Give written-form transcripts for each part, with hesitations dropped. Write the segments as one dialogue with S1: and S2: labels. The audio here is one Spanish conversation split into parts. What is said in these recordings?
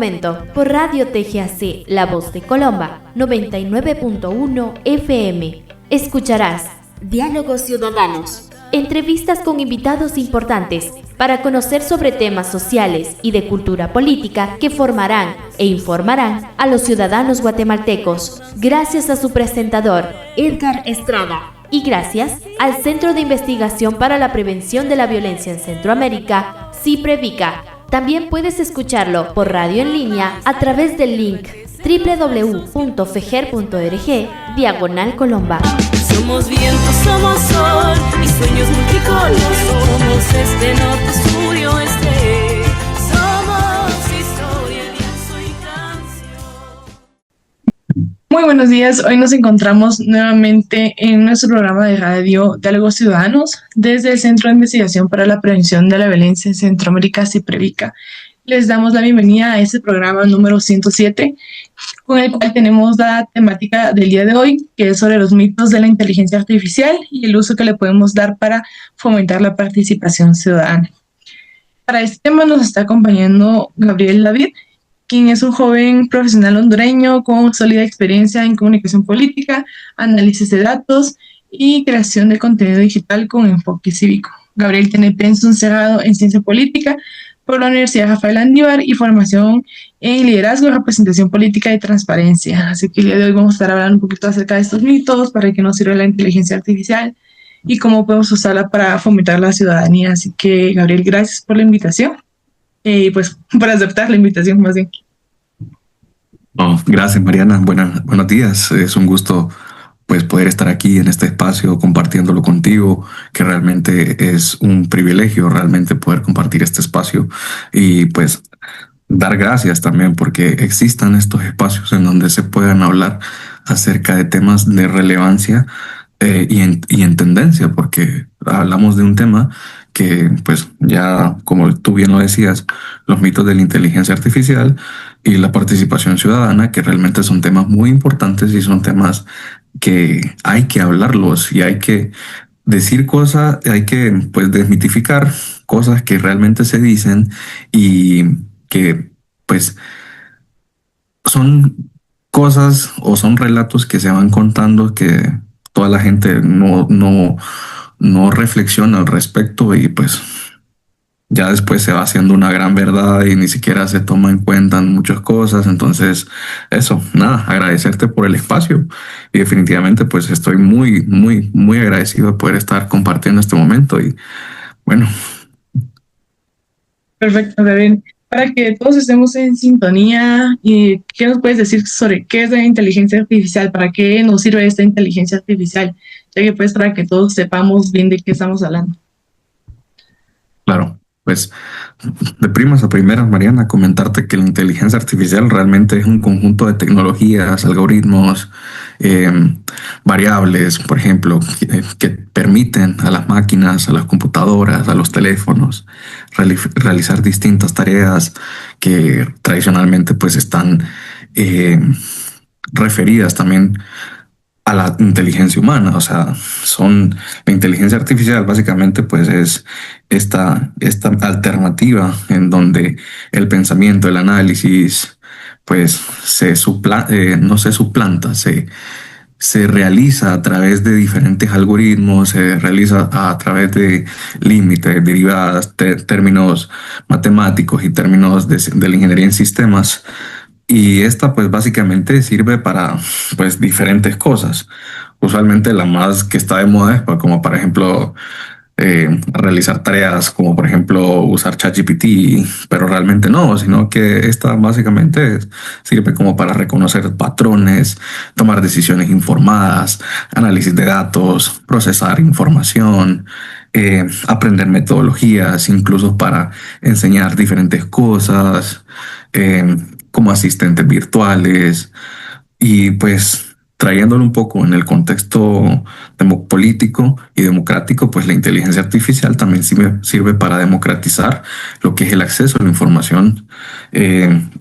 S1: momento, por Radio TGAC, La Voz de Colomba, 99.1 FM, escucharás Diálogos Ciudadanos, entrevistas con invitados importantes para conocer sobre temas sociales y de cultura política que formarán e informarán a los ciudadanos guatemaltecos, gracias a su presentador, Edgar Estrada, y gracias al Centro de Investigación para la Prevención de la Violencia en Centroamérica, CIPREVICA. También puedes escucharlo por radio en línea a través del link www.fejer.org/Colomba.
S2: Somos viento, somos sol y sueños multicolor. Somos este norte, estudio este. Somos historia, lienzo y canción.
S3: Muy buenos días, hoy nos encontramos nuevamente en nuestro programa de radio Diálogos Ciudadanos desde el Centro de Investigación para la Prevención de la Violencia en Centroamérica, CIPREVICA. Les damos la bienvenida a este programa número 107, con el cual tenemos la temática del día de hoy, que es sobre los mitos de la inteligencia artificial y el uso que le podemos dar para fomentar la participación ciudadana. Para este tema nos está acompañando Gabriel David, quien es un joven profesional hondureño con sólida experiencia en comunicación política, análisis de datos y creación de contenido digital con enfoque cívico. Gabriel tiene pensum cerrado en ciencia política por la Universidad Rafael Andívar y formación en liderazgo, representación política y transparencia. Así que el día de hoy vamos a estar hablando un poquito acerca de estos mitos, para qué nos sirve la inteligencia artificial y cómo podemos usarla para fomentar la ciudadanía. Así que, Gabriel, gracias por la invitación. Pues por aceptar la invitación más bien.
S4: Gracias, Mariana. Buenos días. Es un gusto pues poder estar aquí en este espacio compartiéndolo contigo, que realmente es un privilegio realmente poder compartir este espacio y pues dar gracias también porque existan estos espacios en donde se puedan hablar acerca de temas de relevancia y en tendencia, porque hablamos de un tema que pues ya, como tú bien lo decías, los mitos de la inteligencia artificial y la participación ciudadana, que realmente son temas muy importantes y son temas que hay que hablarlos y hay que decir cosas, hay que pues desmitificar cosas que realmente se dicen y que pues son cosas o son relatos que se van contando que toda la gente no reflexiona al respecto y pues ya después se va haciendo una gran verdad y ni siquiera se toma en cuenta muchas cosas. Entonces, eso, nada, agradecerte por el espacio y definitivamente pues estoy muy, muy, muy agradecido de poder estar compartiendo este momento y bueno.
S3: Perfecto, Gabriel. Para que todos estemos en sintonía, ¿qué nos puedes decir sobre qué es la inteligencia artificial? ¿Para qué nos sirve esta inteligencia artificial? Ya que pues para que todos sepamos bien de qué estamos hablando.
S4: Claro. Pues de primas a primeras, Mariana, comentarte que la inteligencia artificial realmente es un conjunto de tecnologías, algoritmos, variables, por ejemplo, que permiten a las máquinas, a las computadoras, a los teléfonos realizar distintas tareas que tradicionalmente pues están referidas también a la inteligencia humana. O sea, la inteligencia artificial básicamente pues es esta alternativa en donde el pensamiento, el análisis pues no se suplanta, se realiza a través de diferentes algoritmos, se realiza a través de límites, derivadas, términos matemáticos y términos de la ingeniería en sistemas. Y esta pues básicamente sirve para pues diferentes cosas. Usualmente la más que está de moda es como por ejemplo realizar tareas como por ejemplo usar ChatGPT, pero realmente no, sino que esta básicamente sirve como para reconocer patrones, tomar decisiones informadas, análisis de datos, procesar información, aprender metodologías, incluso para enseñar diferentes cosas, como asistentes virtuales y pues trayéndolo un poco en el contexto político y democrático, pues la inteligencia artificial también sirve para democratizar lo que es el acceso a la información,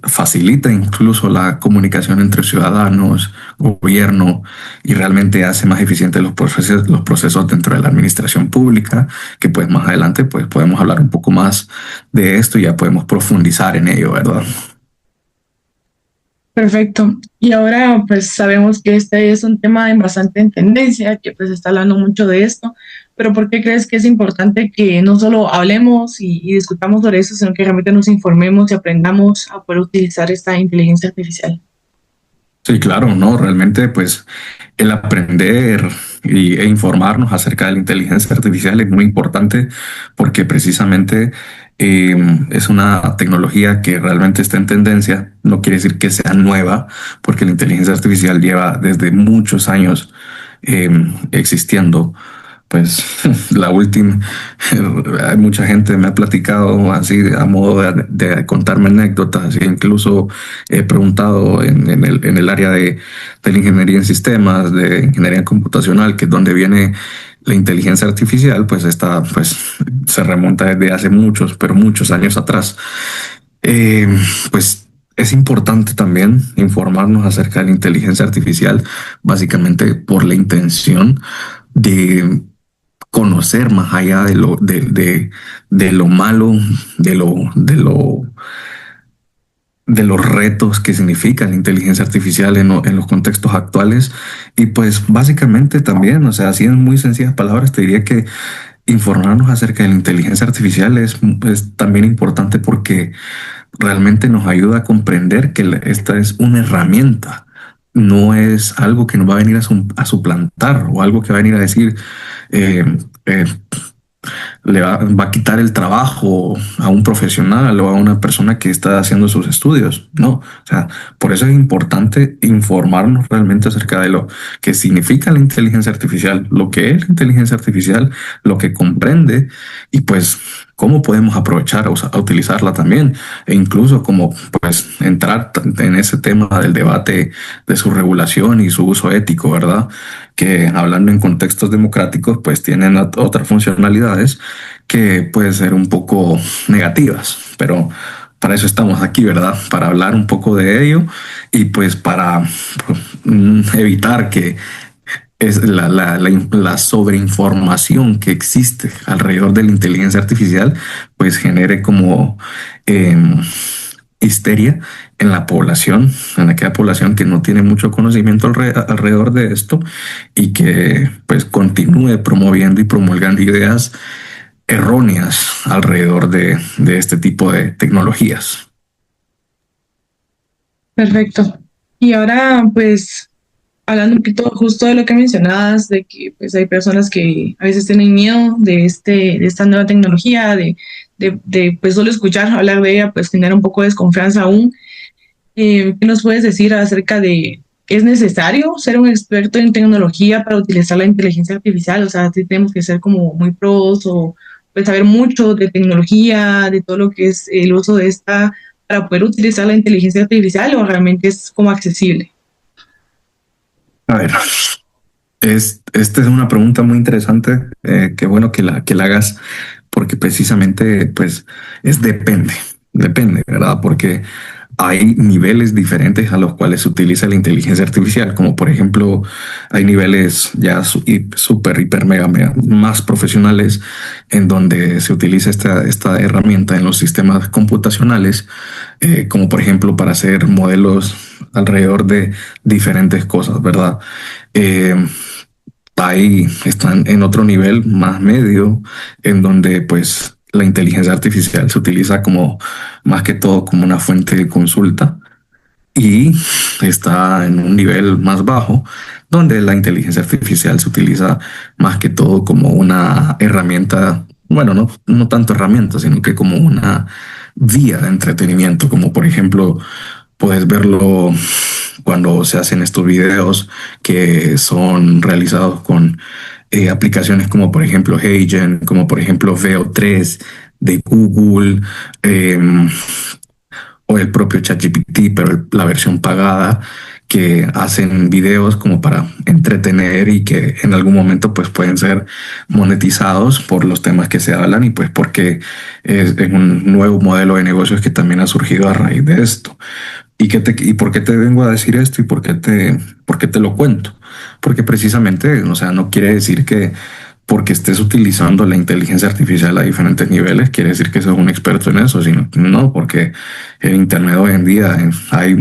S4: facilita incluso la comunicación entre ciudadanos, gobierno y realmente hace más eficientes los procesos dentro de la administración pública, que pues más adelante pues podemos hablar un poco más de esto y ya podemos profundizar en ello, ¿verdad?
S3: Perfecto. Y ahora pues sabemos que este es un tema bastante en tendencia, que pues se está hablando mucho de esto, pero ¿por qué crees que es importante que no solo hablemos y discutamos sobre eso, sino que realmente nos informemos y aprendamos a poder utilizar esta inteligencia artificial?
S4: Sí, claro, no, realmente pues el aprender e informarnos acerca de la inteligencia artificial es muy importante porque precisamente es una tecnología que realmente está en tendencia. No quiere decir que sea nueva, porque la inteligencia artificial lleva desde muchos años existiendo. Pues la última, hay mucha gente me ha platicado así a modo de contarme anécdotas, e incluso he preguntado en el área de la ingeniería en sistemas, de ingeniería computacional, que es donde viene la inteligencia artificial, pues esta pues se remonta desde hace muchos, pero muchos años atrás. Eh, pues es importante también informarnos acerca de la inteligencia artificial, básicamente por la intención de conocer más allá de lo malo, de lo, de lo, de los retos que significa la inteligencia artificial en los contextos actuales. Y pues básicamente también, o sea, así en muy sencillas palabras, te diría que informarnos acerca de la inteligencia artificial es también importante porque realmente nos ayuda a comprender que esta es una herramienta. No es algo que nos va a venir a suplantar o algo que va a venir a decir, eh, eh, va a quitar el trabajo a un profesional o a una persona que está haciendo sus estudios. No, o sea, por eso es importante informarnos realmente acerca de lo que significa la inteligencia artificial, lo que es la inteligencia artificial, lo que comprende y pues cómo podemos aprovechar a utilizarla también e incluso como pues entrar en ese tema del debate de su regulación y su uso ético, ¿verdad? Que hablando en contextos democráticos pues tienen otras funcionalidades que pueden ser un poco negativas, pero para eso estamos aquí, ¿verdad? Para hablar un poco de ello y pues para evitar que es la sobreinformación que existe alrededor de la inteligencia artificial, pues genere como histeria en la población, en aquella población que no tiene mucho conocimiento alrededor de esto y que pues continúe promoviendo y promulgando ideas erróneas alrededor de este tipo de tecnologías.
S3: Perfecto. Y ahora, pues, hablando un poquito justo de lo que mencionabas, de que pues hay personas que a veces tienen miedo de esta nueva tecnología, pues solo escuchar hablar de ella, pues genera un poco de desconfianza aún. ¿Qué nos puedes decir acerca de que es necesario ser un experto en tecnología para utilizar la inteligencia artificial? O sea, si tenemos que ser como muy pros o pues saber mucho de tecnología, de todo lo que es el uso de esta para poder utilizar la inteligencia artificial, o realmente es como accesible.
S4: A ver, esta es una pregunta muy interesante. Qué bueno que la hagas, porque precisamente, pues, depende, ¿verdad? Porque hay niveles diferentes a los cuales se utiliza la inteligencia artificial, como por ejemplo, hay niveles ya súper, hiper, mega más profesionales en donde se utiliza esta herramienta en los sistemas computacionales, como por ejemplo para hacer modelos alrededor de diferentes cosas, ¿verdad? Ahí están en otro nivel más medio, en donde pues la inteligencia artificial se utiliza como más que todo como una fuente de consulta y está en un nivel más bajo, donde la inteligencia artificial se utiliza más que todo como una herramienta, bueno, no tanto herramienta, sino que como una vía de entretenimiento, como por ejemplo, puedes verlo cuando se hacen estos videos que son realizados con aplicaciones como por ejemplo HeyGen, como por ejemplo VO3 de Google, o el propio ChatGPT, pero la versión pagada, que hacen videos como para entretener y que en algún momento pues pueden ser monetizados por los temas que se hablan y pues porque es un nuevo modelo de negocios que también ha surgido a raíz de esto. ¿Y por qué te vengo a decir esto y por qué te lo cuento? Porque precisamente, o sea, no quiere decir que porque estés utilizando la inteligencia artificial a diferentes niveles, quiere decir que sos un experto en eso, sino no, porque en Internet hoy en día hay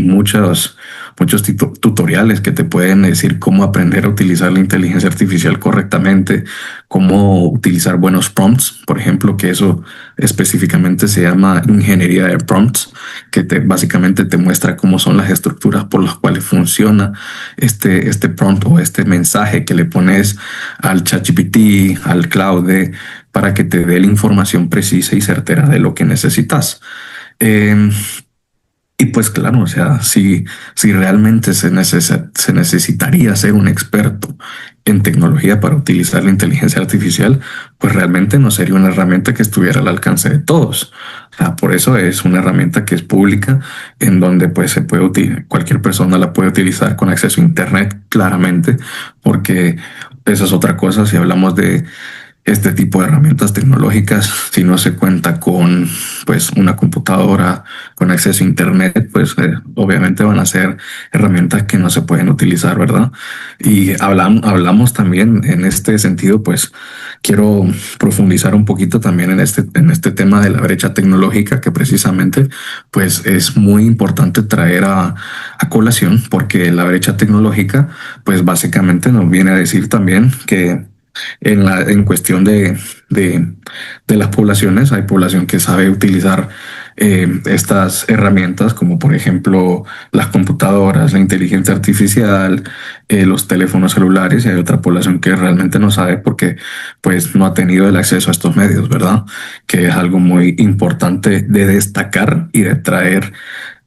S4: tutoriales que te pueden decir cómo aprender a utilizar la inteligencia artificial correctamente, cómo utilizar buenos prompts, por ejemplo, que eso específicamente se llama ingeniería de prompts, que básicamente te muestra cómo son las estructuras por las cuales funciona este prompt o este mensaje que le pones al ChatGPT, al Claude, para que te dé la información precisa y certera de lo que necesitas. Y pues claro, o sea, si realmente se necesitaría ser un experto en tecnología para utilizar la inteligencia artificial, pues realmente no sería una herramienta que estuviera al alcance de todos. O sea, por eso es una herramienta que es pública, en donde pues se puede cualquier persona la puede utilizar con acceso a Internet, claramente, porque esa es otra cosa. Si hablamos de este tipo de herramientas tecnológicas, si no se cuenta con pues una computadora con acceso a Internet, pues obviamente van a ser herramientas que no se pueden utilizar, ¿verdad? Y hablamos también en este sentido, pues quiero profundizar un poquito también en este tema de la brecha tecnológica, que precisamente pues es muy importante traer a colación, porque la brecha tecnológica pues básicamente nos viene a decir también que en cuestión de las poblaciones, hay población que sabe utilizar estas herramientas, como por ejemplo las computadoras, la inteligencia artificial, los teléfonos celulares, y hay otra población que realmente no sabe porque pues no ha tenido el acceso a estos medios, ¿verdad? Que es algo muy importante de destacar y de traer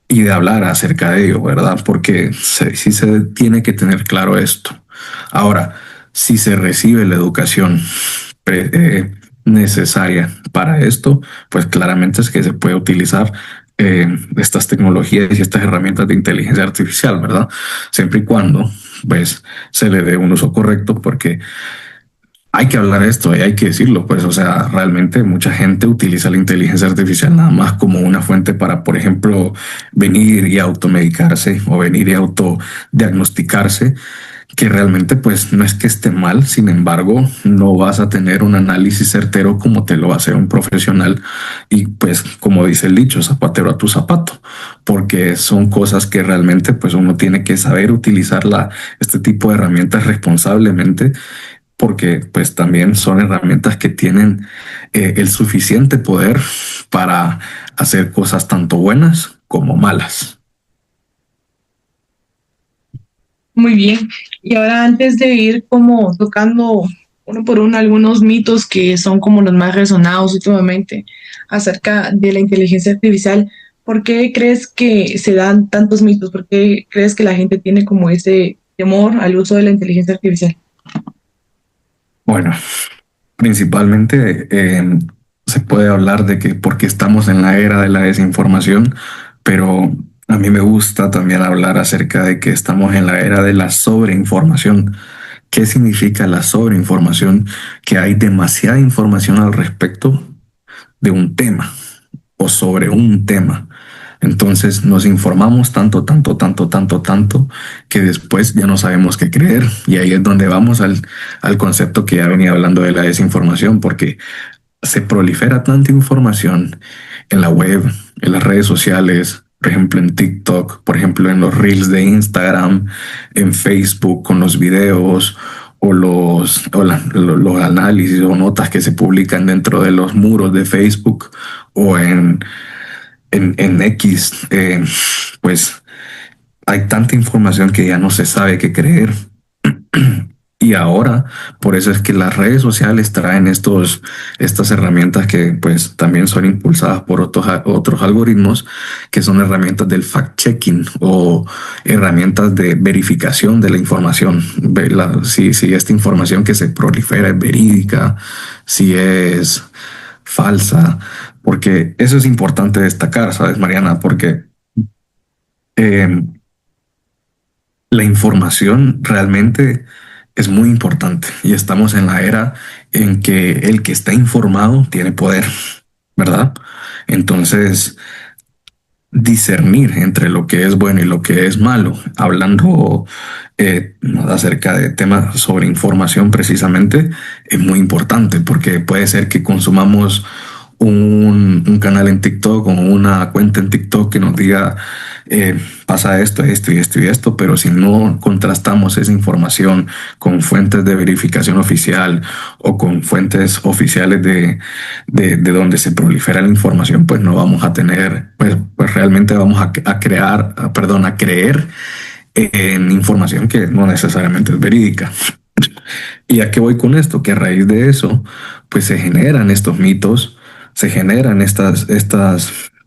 S4: y de hablar acerca de ello, ¿verdad? Porque sí se tiene que tener claro esto. Ahora, si se recibe la educación necesaria para esto, pues claramente es que se puede utilizar estas tecnologías y estas herramientas de inteligencia artificial, ¿verdad? Siempre y cuando pues se le dé un uso correcto, porque hay que hablar de esto y hay que decirlo, pues, o sea, realmente mucha gente utiliza la inteligencia artificial nada más como una fuente para, por ejemplo, venir y automedicarse o venir y autodiagnosticarse, que realmente pues no es que esté mal. Sin embargo, no vas a tener un análisis certero como te lo va a hacer un profesional, y pues como dice el dicho, zapatero a tu zapato, porque son cosas que realmente pues uno tiene que saber utilizar este tipo de herramientas responsablemente, porque pues también son herramientas que tienen el suficiente poder para hacer cosas tanto buenas como malas.
S3: Muy bien. Y ahora, antes de ir como tocando uno por uno algunos mitos que son como los más resonados últimamente acerca de la inteligencia artificial, ¿por qué crees que se dan tantos mitos? ¿Por qué crees que la gente tiene como ese temor al uso de la inteligencia artificial?
S4: Bueno, principalmente se puede hablar de que porque estamos en la era de la desinformación, pero a mí me gusta también hablar acerca de que estamos en la era de la sobreinformación. ¿Qué significa la sobreinformación? Que hay demasiada información al respecto de un tema o sobre un tema. Entonces nos informamos tanto, que después ya no sabemos qué creer. Y ahí es donde vamos al concepto que ya venía hablando de la desinformación, porque se prolifera tanta información en la web, en las redes sociales, por ejemplo en TikTok, por ejemplo en los reels de Instagram, en Facebook con los videos o los análisis o notas que se publican dentro de los muros de Facebook o en X, pues hay tanta información que ya no se sabe qué creer. Y ahora, por eso es que las redes sociales traen estas herramientas que pues también son impulsadas por otros algoritmos, que son herramientas del fact-checking o herramientas de verificación de la información. Si esta información que se prolifera es verídica, si es falsa, porque eso es importante destacar, ¿sabes, Mariana? Porque la información realmente es muy importante, y estamos en la era en que el que está informado tiene poder, ¿verdad? Entonces, discernir entre lo que es bueno y lo que es malo, hablando acerca de temas sobre información precisamente, es muy importante, porque puede ser que consumamos un canal en TikTok o una cuenta en TikTok que nos diga pasa esto, esto y esto y esto, pero si no contrastamos esa información con fuentes de verificación oficial o con fuentes oficiales de donde se prolifera la información, pues no vamos a tener, pues realmente vamos a creer en información que no necesariamente es verídica. ¿Y a qué voy con esto? Que a raíz de eso, pues se generan estos mitos, se generan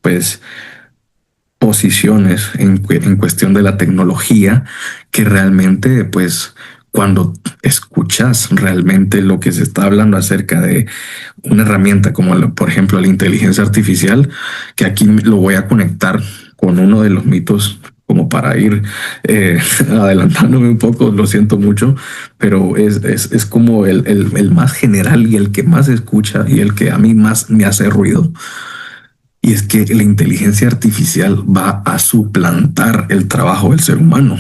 S4: pues, posiciones en cuestión de la tecnología que realmente, pues, cuando escuchas realmente lo que se está hablando acerca de una herramienta como, por ejemplo, la inteligencia artificial, que aquí lo voy a conectar con uno de los mitos como para ir adelantándome un poco, lo siento mucho, pero es como el más general y el que más se escucha y el que a mí más me hace ruido. Y es que la inteligencia artificial va a suplantar el trabajo del ser humano.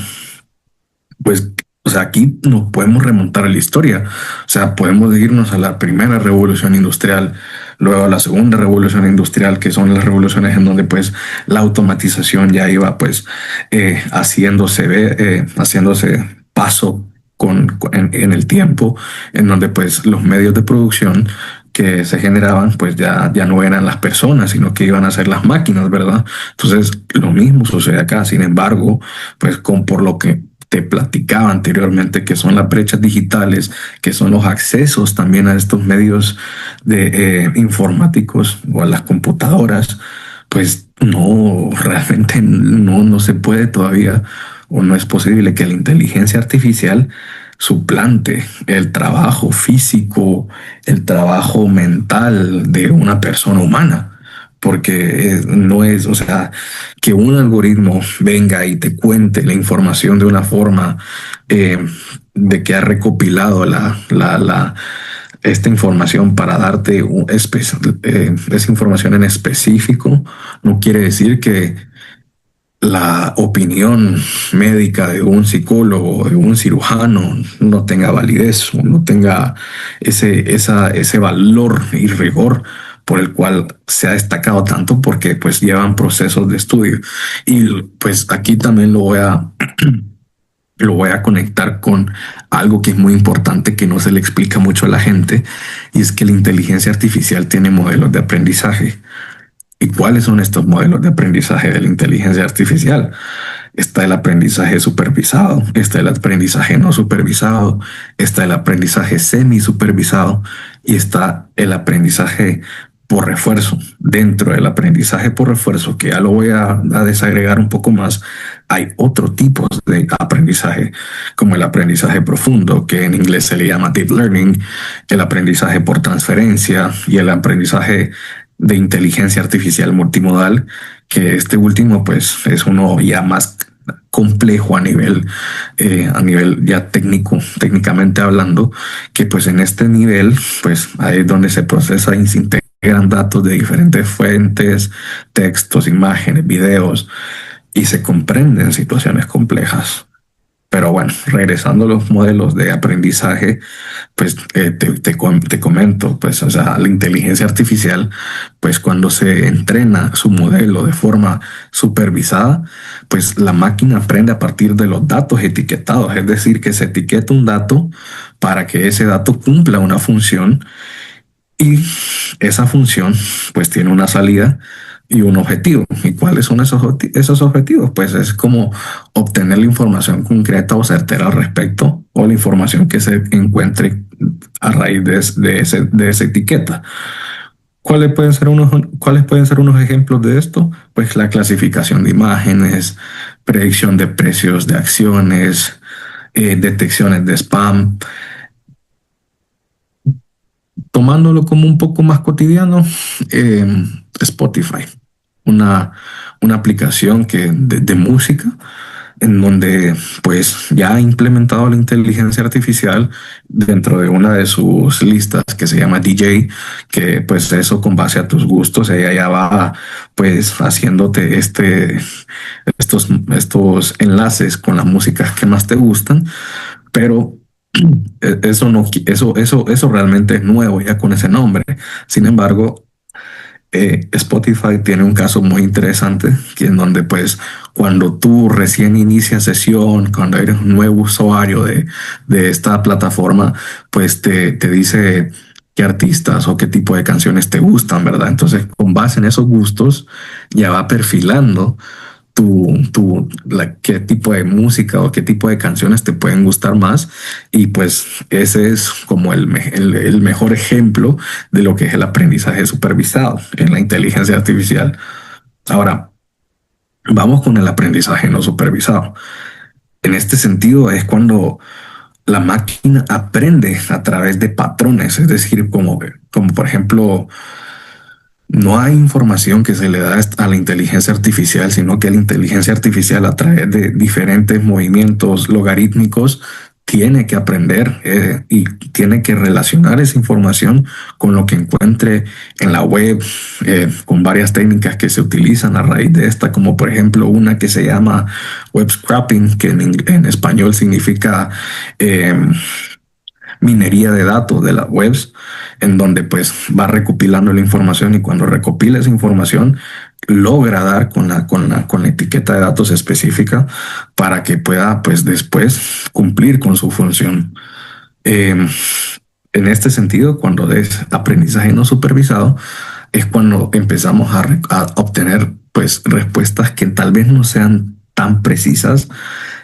S4: Pues, o sea, aquí nos podemos remontar a la historia. O sea, podemos irnos a la primera revolución industrial, luego a la segunda revolución industrial, que son las revoluciones en donde pues la automatización ya iba pues haciéndose paso en el tiempo, en donde pues los medios de producción que se generaban pues ya no eran las personas, sino que iban a ser las máquinas, ¿verdad? Entonces lo mismo sucede acá. Sin embargo, pues por lo que te platicaba anteriormente, que son las brechas digitales, que son los accesos también a estos medios de informáticos o a las computadoras, pues no, realmente no se puede todavía, o no es posible que la inteligencia artificial suplante el trabajo físico, el trabajo mental de una persona humana. Porque no es, o sea, que un algoritmo venga y te cuente la información de una forma de que ha recopilado esta información para darte esa información en específico, no quiere decir que la opinión médica de un psicólogo, de un cirujano, no tenga validez o no tenga ese valor y rigor por el cual se ha destacado tanto, porque pues llevan procesos de estudio. Y pues aquí también lo voy a conectar con algo que es muy importante, que no se le explica mucho a la gente, y es que la inteligencia artificial tiene modelos de aprendizaje. ¿Y cuáles son estos modelos de aprendizaje de la inteligencia artificial? Está el aprendizaje supervisado, está el aprendizaje no supervisado, está el aprendizaje semi supervisado y está el aprendizaje por refuerzo. Dentro del aprendizaje por refuerzo, que ya lo voy a desagregar un poco más, hay otros tipos de aprendizaje, como el aprendizaje profundo, que en inglés se le llama deep learning, el aprendizaje por transferencia y el aprendizaje de inteligencia artificial multimodal, que este último pues es uno ya más complejo a nivel ya técnicamente hablando, que pues en este nivel pues ahí es donde se procesa y se integran datos de diferentes fuentes, textos, imágenes, videos, y se comprenden situaciones complejas. Pero bueno, regresando a los modelos de aprendizaje, pues te comento, pues, o sea, la inteligencia artificial, pues cuando se entrena su modelo de forma supervisada, pues la máquina aprende a partir de los datos etiquetados, es decir, que se etiqueta un dato para que ese dato cumpla una función, y esa función pues tiene una salida y un objetivo. ¿Y cuáles son esos objetivos? Pues es como obtener la información concreta o certera al respecto, o la información que se encuentre a raíz de esa etiqueta. ¿Cuáles pueden ser unos ejemplos de esto? Pues la clasificación de imágenes, predicción de precios de acciones, detecciones de spam. Tomándolo como un poco más cotidiano, Spotify, una aplicación de música, en donde pues ya ha implementado la inteligencia artificial dentro de una de sus listas que se llama DJ, que pues eso con base a tus gustos, ella ya va pues haciéndote estos enlaces con las músicas que más te gustan, pero eso realmente es nuevo ya con ese nombre. Sin embargo, Spotify tiene un caso muy interesante, que en donde pues cuando tú recién inicias sesión, cuando eres un nuevo usuario de esta plataforma, pues te dice qué artistas o qué tipo de canciones te gustan, ¿verdad? Entonces, con base en esos gustos, ya va perfilando qué tipo de música o qué tipo de canciones te pueden gustar más. Y pues ese es como el mejor ejemplo de lo que es el aprendizaje supervisado en la inteligencia artificial. Ahora, vamos con el aprendizaje no supervisado. En este sentido es cuando la máquina aprende a través de patrones, es decir, como por ejemplo, no hay información que se le da a la inteligencia artificial, sino que la inteligencia artificial a través de diferentes movimientos logarítmicos tiene que aprender y tiene que relacionar esa información con lo que encuentre en la web, con varias técnicas que se utilizan a raíz de esta, como por ejemplo una que se llama web scraping, que en español significa minería de datos de las webs, en donde pues va recopilando la información, y cuando recopila esa información logra dar con la etiqueta de datos específica para que pueda pues después cumplir con su función. En este sentido, cuando es aprendizaje no supervisado, es cuando empezamos a obtener pues respuestas que tal vez no sean tan precisas,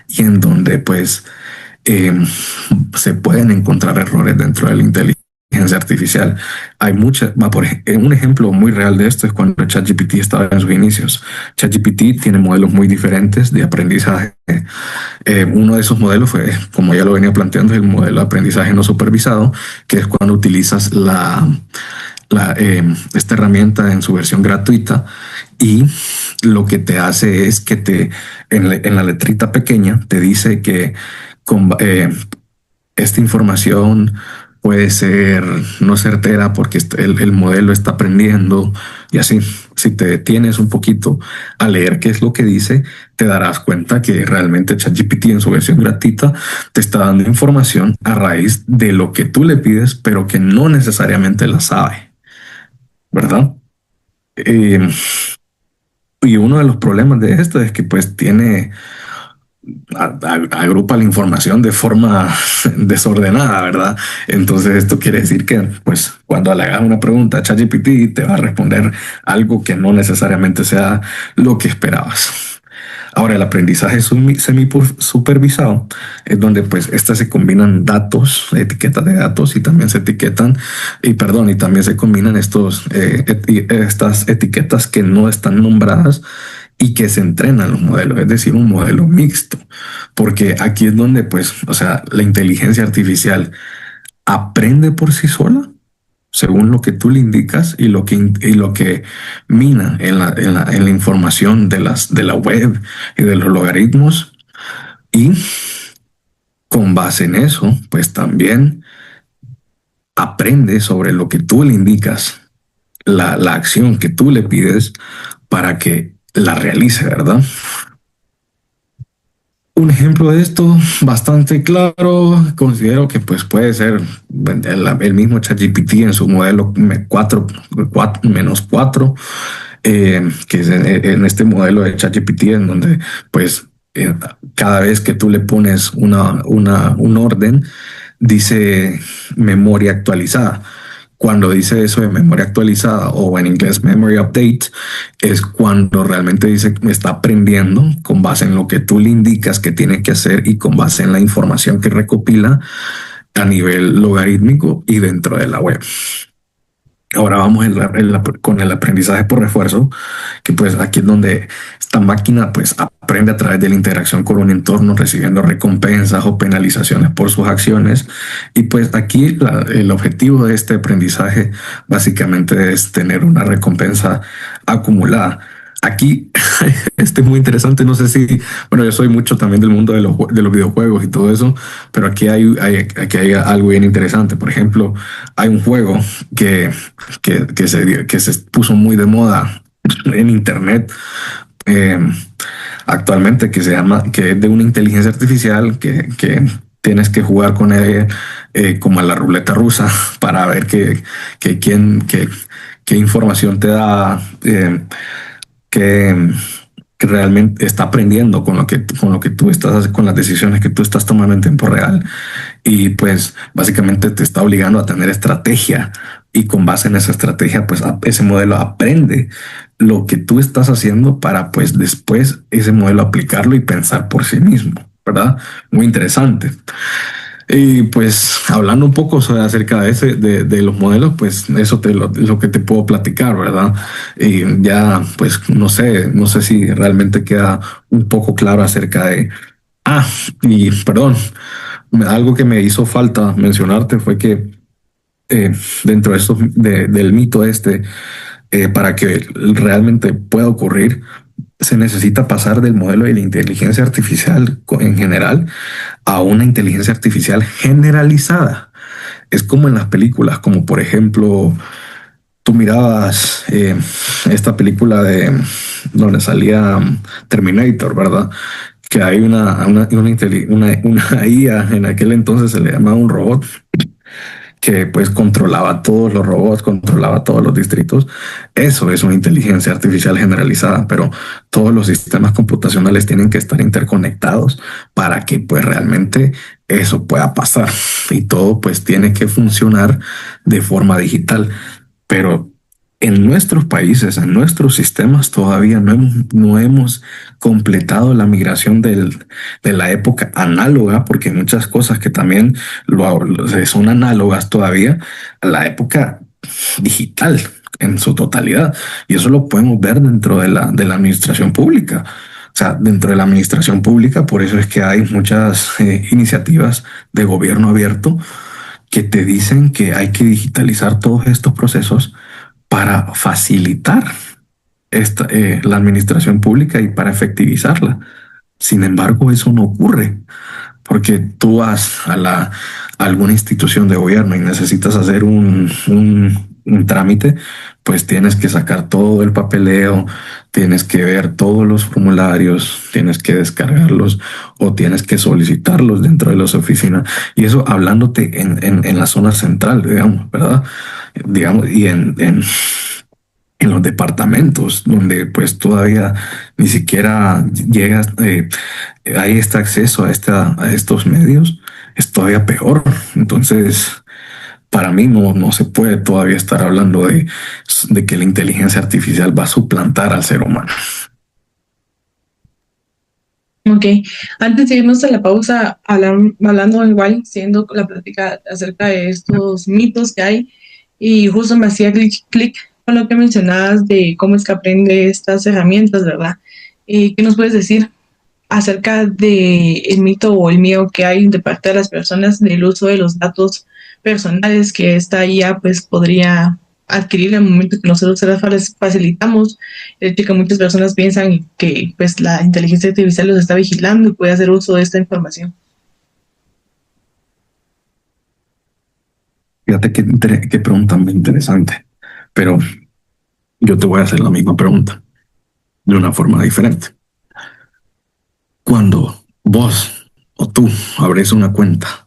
S4: y en donde pues se pueden encontrar errores dentro de la inteligencia artificial. Hay muchas, un ejemplo muy real de esto es cuando ChatGPT estaba en sus inicios. ChatGPT tiene modelos muy diferentes de aprendizaje. Uno de esos modelos fue, como ya lo venía planteando, el modelo de aprendizaje no supervisado, que es cuando utilizas esta herramienta en su versión gratuita, y lo que te hace es que en la letrita pequeña te dice que esta información puede ser no certera porque el modelo está aprendiendo, y así. Si te detienes un poquito a leer qué es lo que dice, te darás cuenta que realmente ChatGPT en su versión gratuita te está dando información a raíz de lo que tú le pides, pero que no necesariamente la sabe, ¿verdad? Y uno de los problemas de esto es que pues agrupa la información de forma desordenada, ¿verdad? Entonces esto quiere decir que pues cuando le hagas una pregunta a ChatGPT te va a responder algo que no necesariamente sea lo que esperabas. Ahora, el aprendizaje semi-supervisado es donde pues se combinan datos, etiquetas de datos, y también y también se combinan estas etiquetas que no están nombradas y que se entrenan los modelos, es decir, un modelo mixto, porque aquí es donde pues, o sea, la inteligencia artificial aprende por sí sola según lo que tú le indicas y lo que mina en la información de la web y de los logaritmos, y con base en eso, pues también aprende sobre lo que tú le indicas, la acción que tú le pides para que la realice, ¿verdad? Un ejemplo de esto bastante claro, considero que pues puede ser el mismo ChatGPT en su modelo 4, que es en este modelo de ChatGPT, en donde pues cada vez que tú le pones un orden, dice memoria actualizada. Cuando dice eso de memoria actualizada, o en inglés memory update, es cuando realmente dice que está aprendiendo con base en lo que tú le indicas que tiene que hacer y con base en la información que recopila a nivel logarítmico y dentro de la web. Ahora vamos con el aprendizaje por refuerzo, que pues aquí es donde esta máquina pues aprende a través de la interacción con un entorno, recibiendo recompensas o penalizaciones por sus acciones. Y pues aquí el objetivo de este aprendizaje básicamente es tener una recompensa acumulada. Aquí es muy interesante, no sé si, bueno, yo soy mucho también del mundo de los videojuegos y todo eso, pero aquí hay algo bien interesante. Por ejemplo, hay un juego que se puso muy de moda en internet actualmente, que es de una inteligencia artificial que tienes que jugar con él como a la ruleta rusa para ver qué información te da, que realmente está aprendiendo con lo que tú estás, con las decisiones que tú estás tomando en tiempo real. Y pues básicamente te está obligando a tener estrategia, y con base en esa estrategia, pues ese modelo aprende lo que tú estás haciendo para pues después ese modelo aplicarlo y pensar por sí mismo, ¿verdad? Muy interesante. Y pues hablando un poco acerca de los modelos, pues eso lo que te puedo platicar, ¿verdad? Y ya, pues no sé si realmente queda un poco claro acerca de... Y perdón, algo que me hizo falta mencionarte fue que dentro de esto, del mito para que realmente pueda ocurrir, se necesita pasar del modelo de la inteligencia artificial en general a una inteligencia artificial generalizada. Es como en las películas, como por ejemplo, tú mirabas esta película de donde salía Terminator, ¿verdad? Que hay una IA, en aquel entonces se le llamaba un robot, que pues controlaba todos los robots, controlaba todos los distritos. Eso es una inteligencia artificial generalizada, pero todos los sistemas computacionales tienen que estar interconectados para que pues realmente eso pueda pasar, y todo pues tiene que funcionar de forma digital. Pero en nuestros países, en nuestros sistemas, todavía no hemos completado la migración de la época análoga, porque hay muchas cosas que también son análogas todavía a la época digital en su totalidad. Y eso lo podemos ver dentro de la administración pública. O sea, dentro de la administración pública, por eso es que hay muchas iniciativas de gobierno abierto que te dicen que hay que digitalizar todos estos procesos para facilitar la administración pública y para efectivizarla. Sin embargo, eso no ocurre, porque tú vas a alguna institución de gobierno y necesitas hacer un trámite, pues tienes que sacar todo el papeleo, tienes que ver todos los formularios, tienes que descargarlos o tienes que solicitarlos dentro de las oficinas. Y eso hablándote en la zona central, digamos, ¿verdad? Digamos, y en los departamentos donde pues todavía ni siquiera llegas, hay este acceso a estos medios, es todavía peor. Entonces, para mí no se puede todavía estar hablando de que la inteligencia artificial va a suplantar al ser humano.
S3: Ok, antes de irnos a la pausa, hablando igual, siendo la plática acerca de estos mitos que hay, y justo me hacía clic con lo que mencionabas de cómo es que aprende estas herramientas, ¿verdad? ¿Qué nos puedes decir acerca del mito o el miedo que hay de parte de las personas del uso de los datos personales que esta IA pues podría adquirir en el momento que nosotros se las facilitamos? El hecho que muchas personas piensan que pues la inteligencia artificial los está vigilando y puede hacer uso de esta información.
S4: Fíjate qué pregunta muy interesante, pero yo te voy a hacer la misma pregunta de una forma diferente. Cuando vos o tú abres una cuenta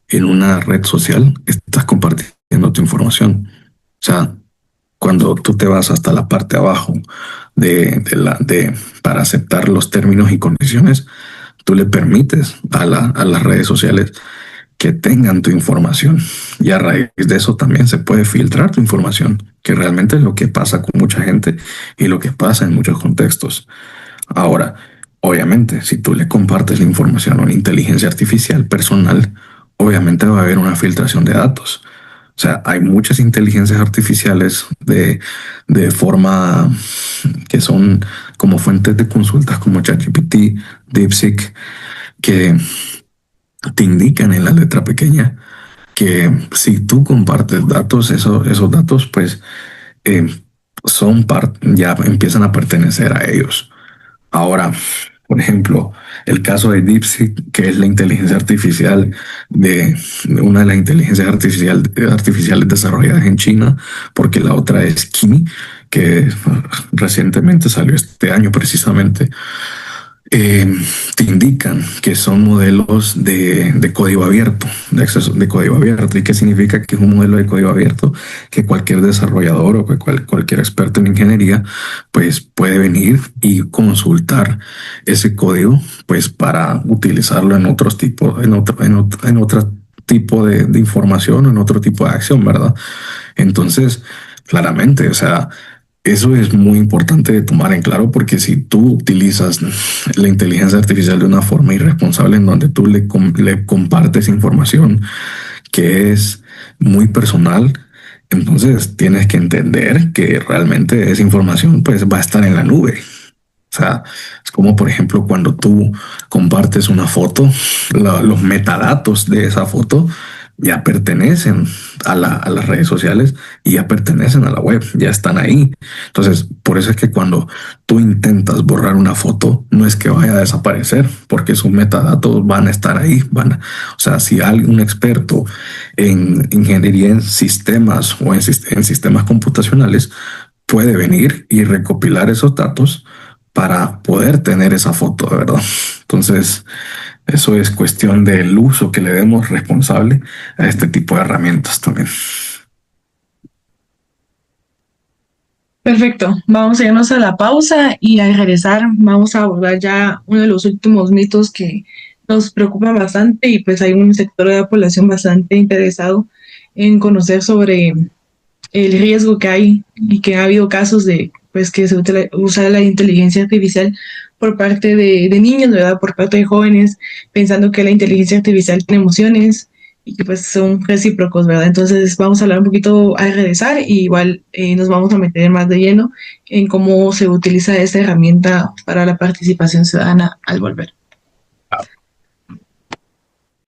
S4: en una red social, estás compartiendo tu información. O sea, cuando tú te vas hasta la parte de abajo para aceptar los términos y condiciones, tú le permites a las redes sociales que tengan tu información, y a raíz de eso también se puede filtrar tu información, que realmente es lo que pasa con mucha gente y lo que pasa en muchos contextos. Ahora, obviamente, si tú le compartes la información a una inteligencia artificial personal, obviamente va a haber una filtración de datos. O sea, hay muchas inteligencias artificiales de forma que son como fuentes de consultas, como ChatGPT, DeepSeek, que te indican en la letra pequeña que si tú compartes datos, esos datos pues ya empiezan a pertenecer a ellos. Ahora, por ejemplo, el caso de DeepSeek, que es la inteligencia artificial de una de las inteligencias artificiales desarrolladas en China, porque la otra es Kimi, que recientemente salió este año precisamente. eh, te indican que son modelos de código abierto, de acceso de código abierto. ¿Y qué significa que es un modelo de código abierto? Que cualquier desarrollador o que cualquier experto en ingeniería pues puede venir y consultar ese código pues para utilizarlo en otros tipos, en otro tipo de información o en otro tipo de acción, ¿verdad? Entonces, claramente, o sea, eso es muy importante de tomar en claro porque si tú utilizas la inteligencia artificial de una forma irresponsable en donde tú le compartes información que es muy personal, entonces tienes que entender que realmente esa información pues va a estar en la nube. O sea, es como por ejemplo cuando tú compartes una foto, los metadatos de esa foto ya pertenecen a las redes sociales y ya pertenecen a la web, ya están ahí. Entonces, por eso es que cuando tú intentas borrar una foto, no es que vaya a desaparecer, porque sus metadatos van a estar ahí. O sea, si un experto en ingeniería en sistemas o en sistemas computacionales puede venir y recopilar esos datos para poder tener esa foto, ¿verdad? Entonces, eso es cuestión del uso que le demos responsable a este tipo de herramientas también.
S3: Perfecto, vamos a irnos a la pausa y al regresar vamos a abordar ya uno de los últimos mitos que nos preocupan bastante y pues hay un sector de la población bastante interesado en conocer sobre el riesgo que hay y que ha habido casos de pues que se usa la inteligencia artificial por parte de niños, ¿verdad? Por parte de jóvenes, pensando que la inteligencia artificial tiene emociones y que pues son recíprocos, ¿verdad? Entonces vamos a hablar un poquito al regresar y igual nos vamos a meter más de lleno en cómo se utiliza esta herramienta para la participación ciudadana al volver.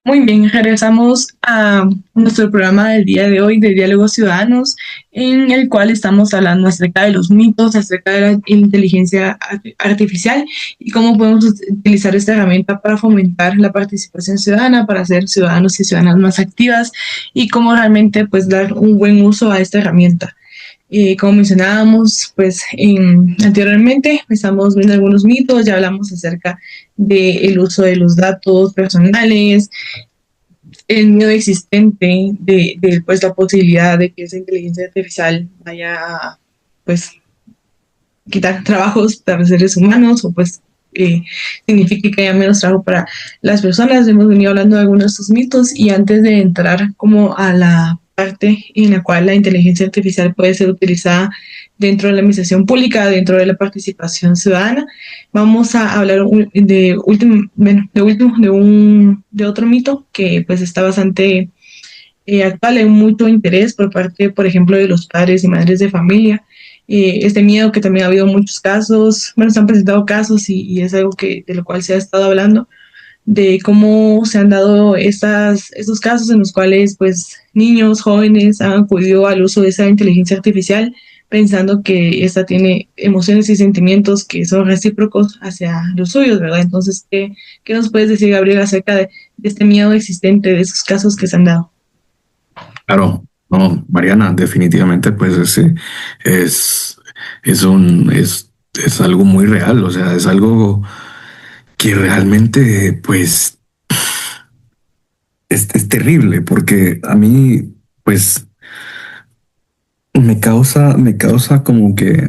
S3: Muy bien, regresamos a nuestro programa del día de hoy de Diálogos Ciudadanos, en el cual estamos hablando acerca de los mitos, acerca de la inteligencia artificial y cómo podemos utilizar esta herramienta para fomentar la participación ciudadana, para hacer ciudadanos y ciudadanas más activas y cómo realmente pues dar un buen uso a esta herramienta. Como mencionábamos, pues anteriormente estamos viendo algunos mitos, ya hablamos acerca del uso de los datos personales, el miedo existente de pues la posibilidad de que esa inteligencia artificial vaya a pues quitar trabajos para seres humanos o pues signifique que haya menos trabajo para las personas. Hemos venido hablando de algunos de estos mitos y antes de entrar como a la parte en la cual la inteligencia artificial puede ser utilizada dentro de la administración pública, dentro de la participación ciudadana, vamos a hablar de otro mito que pues está bastante actual, hay mucho interés por parte, por ejemplo, de los padres y madres de familia. Este miedo que también ha habido muchos casos, se han presentado casos y es algo de lo cual se ha estado hablando, de cómo se han dado estos casos en los cuales pues niños, jóvenes han acudido al uso de esa inteligencia artificial pensando que esta tiene emociones y sentimientos que son recíprocos hacia los suyos, ¿verdad? Entonces, ¿qué nos puedes decir, Gabriel, acerca de este miedo existente, de esos casos que se han dado?
S4: Claro, no, Mariana, definitivamente pues es algo muy real, o sea, es algo que realmente pues es terrible porque a mí pues me causa como que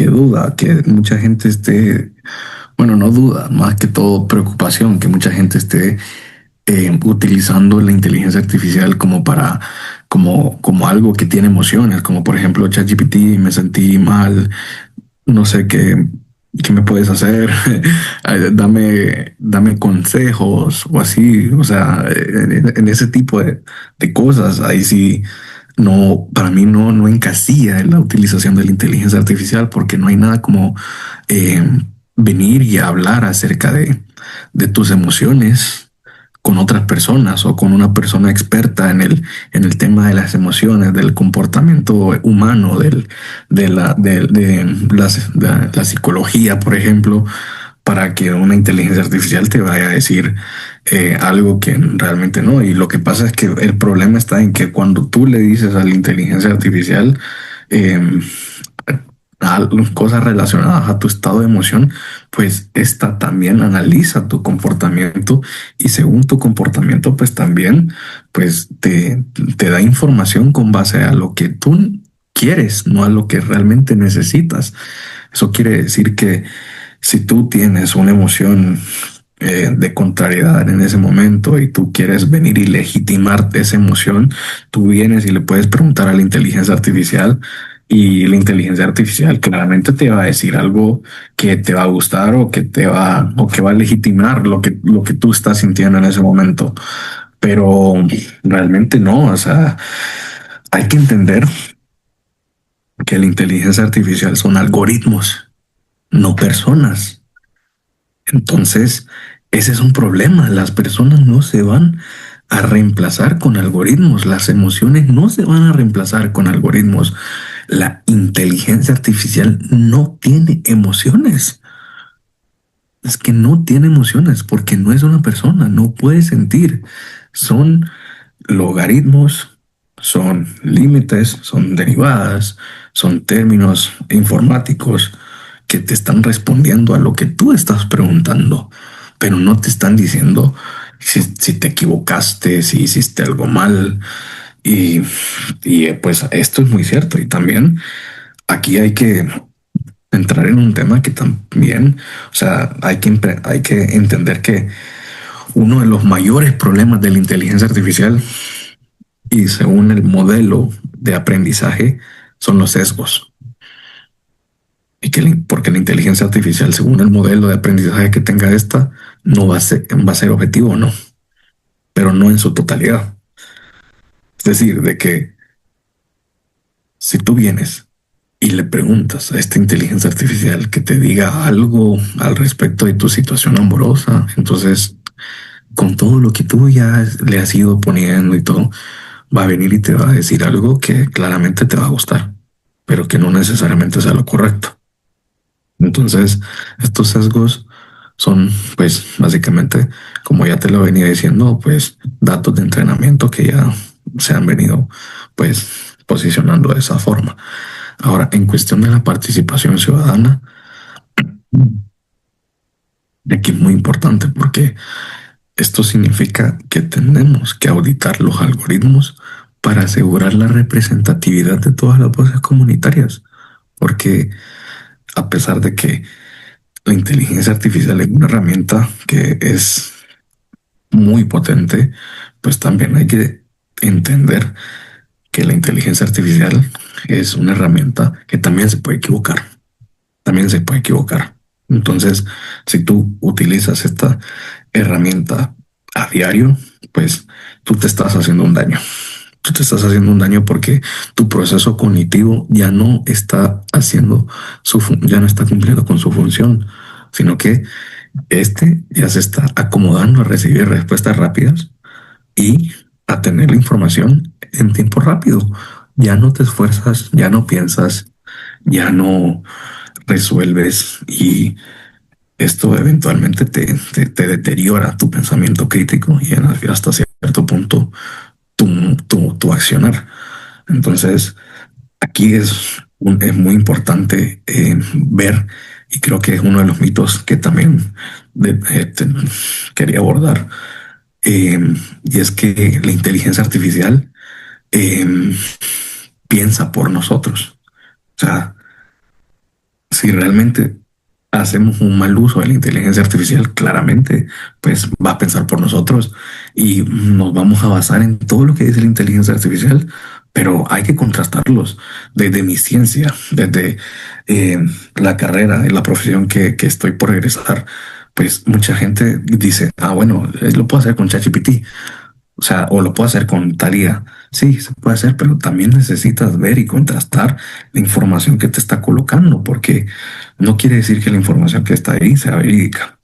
S4: duda, que mucha gente esté, bueno, no duda, más que todo preocupación, que mucha gente esté utilizando la inteligencia artificial como algo que tiene emociones, como por ejemplo ChatGPT, me sentí mal, no sé qué me puedes hacer, dame consejos o así, o sea, en ese tipo de cosas, ahí sí, no, para mí no encasilla en la utilización de la inteligencia artificial porque no hay nada como venir y hablar acerca de tus emociones con otras personas o con una persona experta en el tema de las emociones, del comportamiento humano, de la psicología, por ejemplo, para que una inteligencia artificial te vaya a decir algo que realmente no. Y lo que pasa es que el problema está en que cuando tú le dices a la inteligencia artificial, cosas relacionadas a tu estado de emoción, pues esta también analiza tu comportamiento y según tu comportamiento, pues también pues te da información con base a lo que tú quieres, no a lo que realmente necesitas. Eso quiere decir que si tú tienes una emoción de contrariedad en ese momento y tú quieres venir y legitimar esa emoción, tú vienes y le puedes preguntar a la inteligencia artificial y la inteligencia artificial claramente te va a decir algo que te va a gustar o que va a legitimar lo que tú estás sintiendo en ese momento. Pero realmente no, o sea, hay que entender que la inteligencia artificial son algoritmos, no personas. Entonces, ese es un problema. Las personas no se van a reemplazar con algoritmos. Las emociones no se van a reemplazar con algoritmos. La inteligencia artificial no tiene emociones. Es que no tiene emociones porque no es una persona, no puede sentir. Son logaritmos, son límites, son derivadas, son términos informáticos que te están respondiendo a lo que tú estás preguntando, pero no te están diciendo si te equivocaste, si hiciste algo mal. Y, pues esto es muy cierto. Y también aquí hay que entrar en un tema que también, o sea, hay que entender que uno de los mayores problemas de la inteligencia artificial y según el modelo de aprendizaje son los sesgos. Y porque la inteligencia artificial, según el modelo de aprendizaje que tenga esta, no va a ser objetivo o no, pero no en su totalidad. Es decir, de que si tú vienes y le preguntas a esta inteligencia artificial que te diga algo al respecto de tu situación amorosa, entonces con todo lo que tú ya le has ido poniendo y todo, va a venir y te va a decir algo que claramente te va a gustar, pero que no necesariamente sea lo correcto. Entonces, estos sesgos son, pues, básicamente, como ya te lo venía diciendo, pues, datos de entrenamiento que ya se han venido, pues, posicionando de esa forma. Ahora, en cuestión de la participación ciudadana, aquí es muy importante porque esto significa que tenemos que auditar los algoritmos para asegurar la representatividad de todas las voces comunitarias, porque a pesar de que la inteligencia artificial es una herramienta que es muy potente, pues también hay que entender que la inteligencia artificial es una herramienta que también se puede equivocar, también se puede equivocar. Entonces, si tú utilizas esta herramienta a diario, pues tú te estás haciendo un daño. Tú te estás haciendo un daño porque tu proceso cognitivo ya no está haciendo ya no está cumpliendo con su función, sino que este ya se está acomodando a recibir respuestas rápidas y a tener la información en tiempo rápido. Ya no te esfuerzas, ya no piensas, ya no resuelves y esto eventualmente te deteriora tu pensamiento crítico y hasta cierto punto tu accionar. Entonces, aquí es muy importante ver, y creo que es uno de los mitos que también quería abordar, y es que la inteligencia artificial piensa por nosotros. O sea, si realmente hacemos un mal uso de la inteligencia artificial, claramente, pues va a pensar por nosotros y nos vamos a basar en todo lo que dice la inteligencia artificial, pero hay que contrastarlos desde mi ciencia, desde la carrera y la profesión que estoy por egresar. Pues mucha gente dice, bueno, lo puedo hacer con ChatGPT. O sea, o lo puedo hacer con tal IA. Sí, se puede hacer, pero también necesitas ver y contrastar la información que te está colocando, porque no quiere decir que la información que está ahí sea verídica.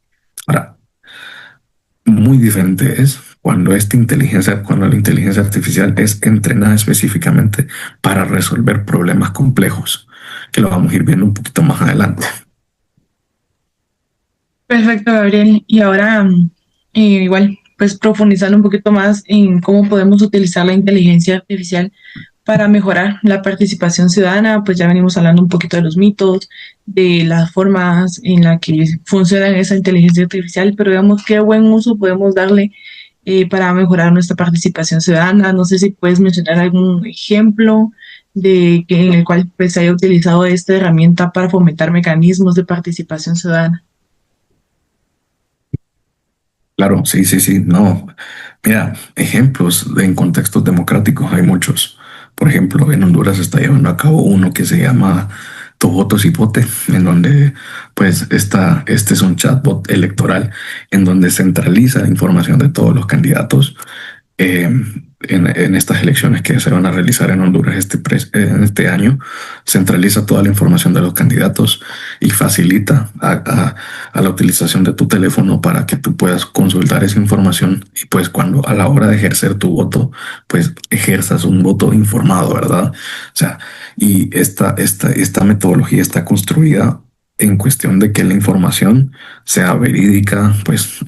S4: Ahora, muy diferente es cuando cuando la inteligencia artificial es entrenada específicamente para resolver problemas complejos, que lo vamos a ir viendo un poquito más adelante.
S3: Perfecto, Gabriel. Y ahora, igual, pues profundizando un poquito más en cómo podemos utilizar la inteligencia artificial para mejorar la participación ciudadana. Pues ya venimos hablando un poquito de los mitos, de las formas en las que funciona esa inteligencia artificial, pero digamos qué buen uso podemos darle para mejorar nuestra participación ciudadana. No sé si puedes mencionar algún ejemplo de que en el cual pues se haya utilizado esta herramienta para fomentar mecanismos de participación ciudadana.
S4: Claro, sí, sí, sí, no. Mira, ejemplos en contextos democráticos hay muchos. Por ejemplo, en Honduras se está llevando a cabo uno que se llama Tu voto cipote, en donde pues este es un chatbot electoral en donde centraliza la información de todos los candidatos eh, en estas elecciones que se van a realizar en Honduras en este año. Centraliza toda la información de los candidatos y facilita a la utilización de tu teléfono para que tú puedas consultar esa información y pues cuando a la hora de ejercer tu voto, pues ejerzas un voto informado, ¿verdad? O sea, y esta metodología está construida en cuestión de que la información sea verídica, pues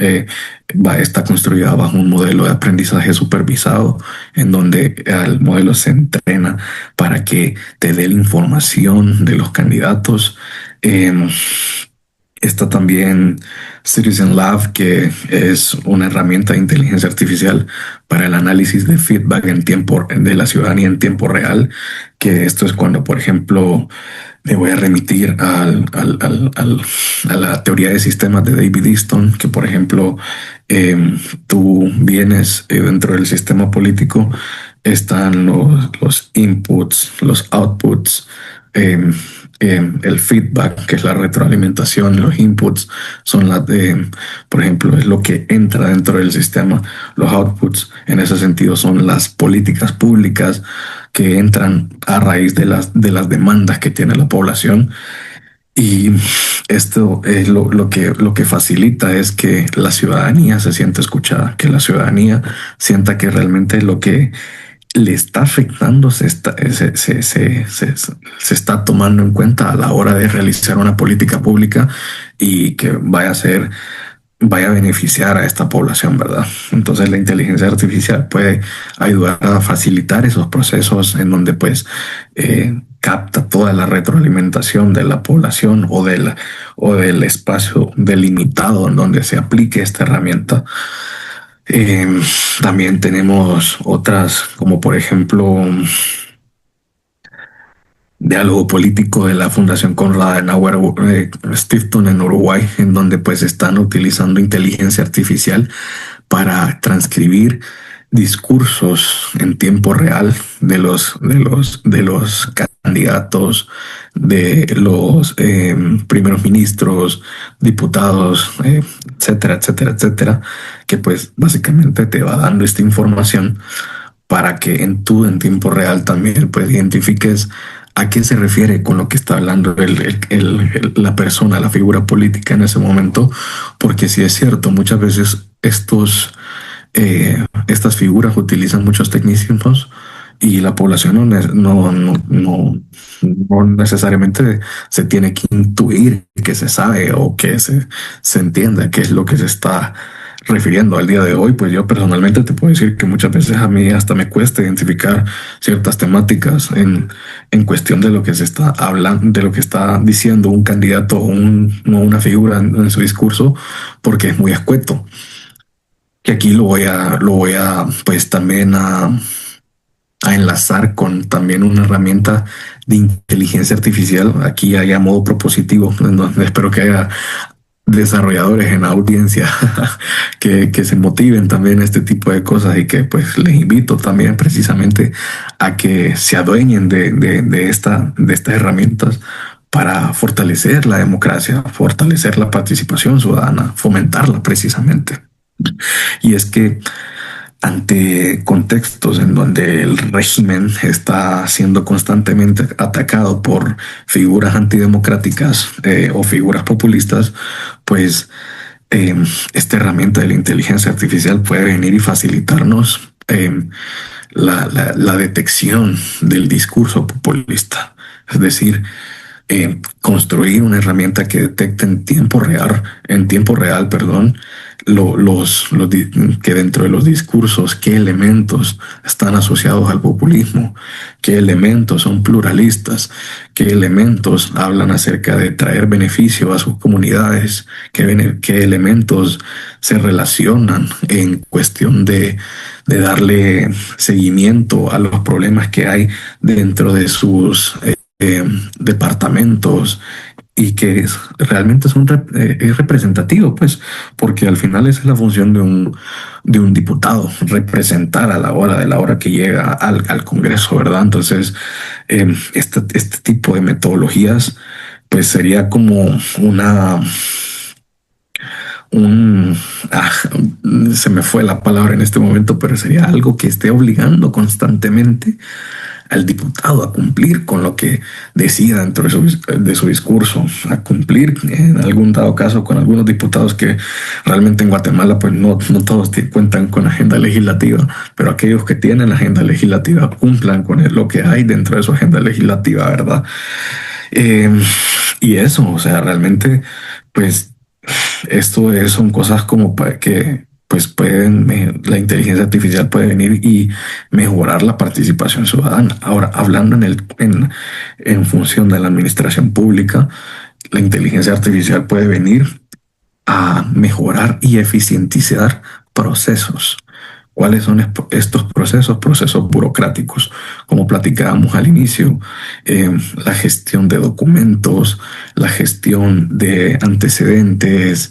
S4: está construida bajo un modelo de aprendizaje supervisado, en donde el modelo se entrena para que te dé la información de los candidatos. Está también Citizen Lab, que es una herramienta de inteligencia artificial para el análisis de feedback de la ciudadanía en tiempo real, que esto es cuando, por ejemplo, me voy a remitir a la teoría de sistemas de David Easton, que por ejemplo, tú vienes dentro del sistema político, están los inputs, los outputs, el feedback, que es la retroalimentación. Los inputs son por ejemplo, es lo que entra dentro del sistema. Los outputs, en ese sentido, son las políticas públicas que entran a raíz de las demandas que tiene la población. Y esto es lo que facilita es que la ciudadanía se sienta escuchada, que la ciudadanía sienta que realmente lo que le está afectando se está tomando en cuenta a la hora de realizar una política pública y que vaya a beneficiar a esta población, ¿verdad? Entonces la inteligencia artificial puede ayudar a facilitar esos procesos en donde pues capta toda la retroalimentación de la población o del espacio delimitado en donde se aplique esta herramienta. También tenemos otras, como por ejemplo, Diálogo Político de la Fundación Konrad Adenauer Stiftung en Uruguay, en donde pues están utilizando inteligencia artificial para transcribir discursos en tiempo real de los candidatos, de los primeros ministros, diputados, etcétera, etcétera, etcétera, que pues básicamente te va dando esta información para que en tiempo real también pues identifiques a qué se refiere con lo que está hablando la persona, la figura política en ese momento, porque sí es cierto, muchas veces estas figuras utilizan muchos tecnicismos y la población no necesariamente se tiene que intuir que se sabe o que se entienda qué es lo que se está refiriendo. Al día de hoy, pues yo personalmente te puedo decir que muchas veces a mí hasta me cuesta identificar ciertas temáticas en cuestión de lo que se está hablando, de lo que está diciendo un candidato o una figura en su discurso, porque es muy escueto. Que aquí lo voy a pues también a enlazar con también una herramienta de inteligencia artificial. Aquí hay a modo propositivo, en donde espero que haya desarrolladores en la audiencia que se motiven también a este tipo de cosas y que pues les invito también precisamente a que se adueñen de estas herramientas para fortalecer la democracia, fortalecer la participación ciudadana, fomentarla precisamente. Y es que ante contextos en donde el régimen está siendo constantemente atacado por figuras antidemocráticas o figuras populistas, pues esta herramienta de la inteligencia artificial puede venir y facilitarnos la detección del discurso populista. Es decir, construir una herramienta que detecte en tiempo real, perdón, que dentro de los discursos, qué elementos están asociados al populismo, qué elementos son pluralistas, qué elementos hablan acerca de traer beneficio a sus comunidades, qué elementos se relacionan en cuestión de darle seguimiento a los problemas que hay dentro de sus departamentos, y que realmente es representativo, pues, porque al final esa es la función de un diputado, representar a la hora que llega al Congreso, ¿verdad? Entonces, este tipo de metodologías, pues sería como un, ah, se me fue la palabra en este momento, pero sería algo que esté obligando constantemente al diputado a cumplir con lo que decida dentro de su discurso, a cumplir en algún dado caso con algunos diputados que realmente en Guatemala pues no todos cuentan con agenda legislativa, pero aquellos que tienen agenda legislativa cumplan con lo que hay dentro de su agenda legislativa, ¿verdad? Y eso, o sea, realmente pues son cosas como para que pues la inteligencia artificial puede venir y mejorar la participación ciudadana. Ahora, hablando en función de la administración pública, la inteligencia artificial puede venir a mejorar y eficientizar procesos. ¿Cuáles son estos procesos? Procesos burocráticos, como platicábamos al inicio, la gestión de documentos, la gestión de antecedentes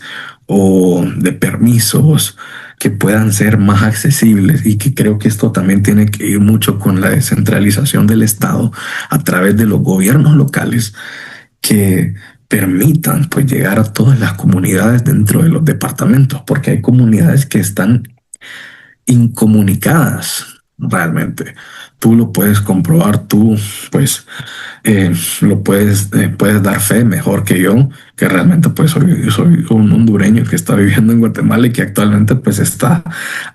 S4: o de permisos que puedan ser más accesibles, y que creo que esto también tiene que ir mucho con la descentralización del Estado a través de los gobiernos locales que permitan pues llegar a todas las comunidades dentro de los departamentos, porque hay comunidades que están incomunicadas realmente. Tú lo puedes comprobar, tú pues puedes dar fe mejor que yo, que realmente pues soy un hondureño que está viviendo en Guatemala y que actualmente pues está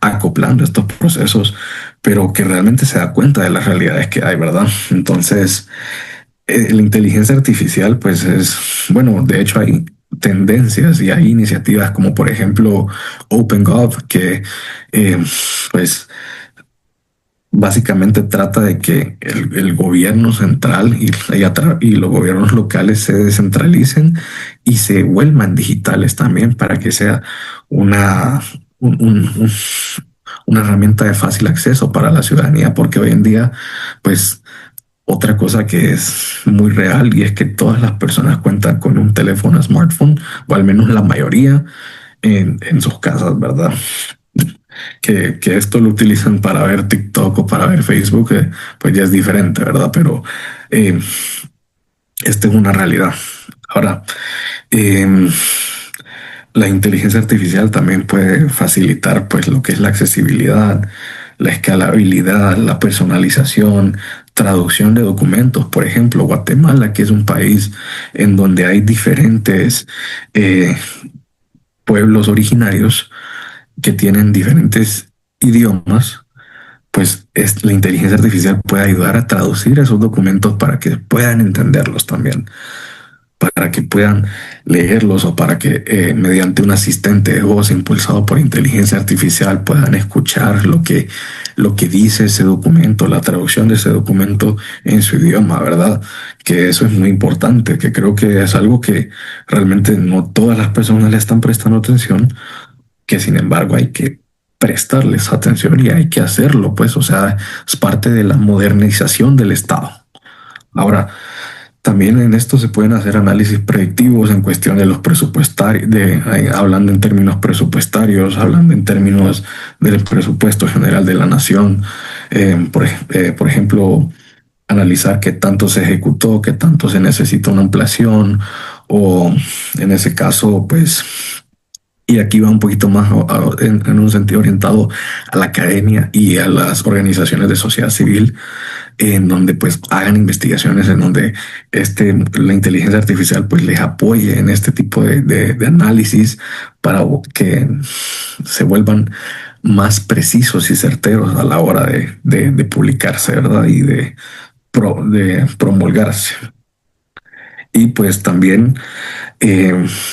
S4: acoplando estos procesos, pero que realmente se da cuenta de las realidades que hay, ¿verdad? Entonces, la inteligencia artificial pues bueno, de hecho hay tendencias y hay iniciativas como por ejemplo OpenGov, que pues básicamente trata de que el gobierno central y los gobiernos locales se descentralicen y se vuelvan digitales también, para que sea una herramienta de fácil acceso para la ciudadanía, porque hoy en día pues otra cosa que es muy real, y es que todas las personas cuentan con un teléfono smartphone, o al menos la mayoría en sus casas, ¿verdad? Que esto lo utilizan para ver TikTok o para ver Facebook, pues ya es diferente, ¿verdad? Pero esta es una realidad. Ahora, la inteligencia artificial también puede facilitar pues lo que es la accesibilidad, la escalabilidad, la personalización, traducción de documentos. Por ejemplo, Guatemala, que es un país en donde hay diferentes pueblos originarios que tienen diferentes idiomas, pues la inteligencia artificial puede ayudar a traducir esos documentos para que puedan entenderlos también, para que puedan leerlos, o para que mediante un asistente de voz impulsado por inteligencia artificial puedan escuchar lo que dice ese documento, la traducción de ese documento en su idioma, ¿verdad? Que eso es muy importante, que creo que es algo que realmente no todas las personas le están prestando atención, que sin embargo hay que prestarles atención y hay que hacerlo, pues, o sea, es parte de la modernización del Estado. Ahora, también en esto se pueden hacer análisis predictivos en cuestión de los presupuestarios, hablando en términos presupuestarios, hablando en términos del presupuesto general de la nación. Por ejemplo, analizar qué tanto se ejecutó, qué tanto se necesita una ampliación, o en ese caso, pues, y aquí va un poquito más en un sentido orientado a la academia y a las organizaciones de sociedad civil, en donde pues hagan investigaciones, en donde la inteligencia artificial pues les apoye en este tipo de análisis, para que se vuelvan más precisos y certeros a la hora de publicarse, ¿verdad? Y de promulgarse. Y pues también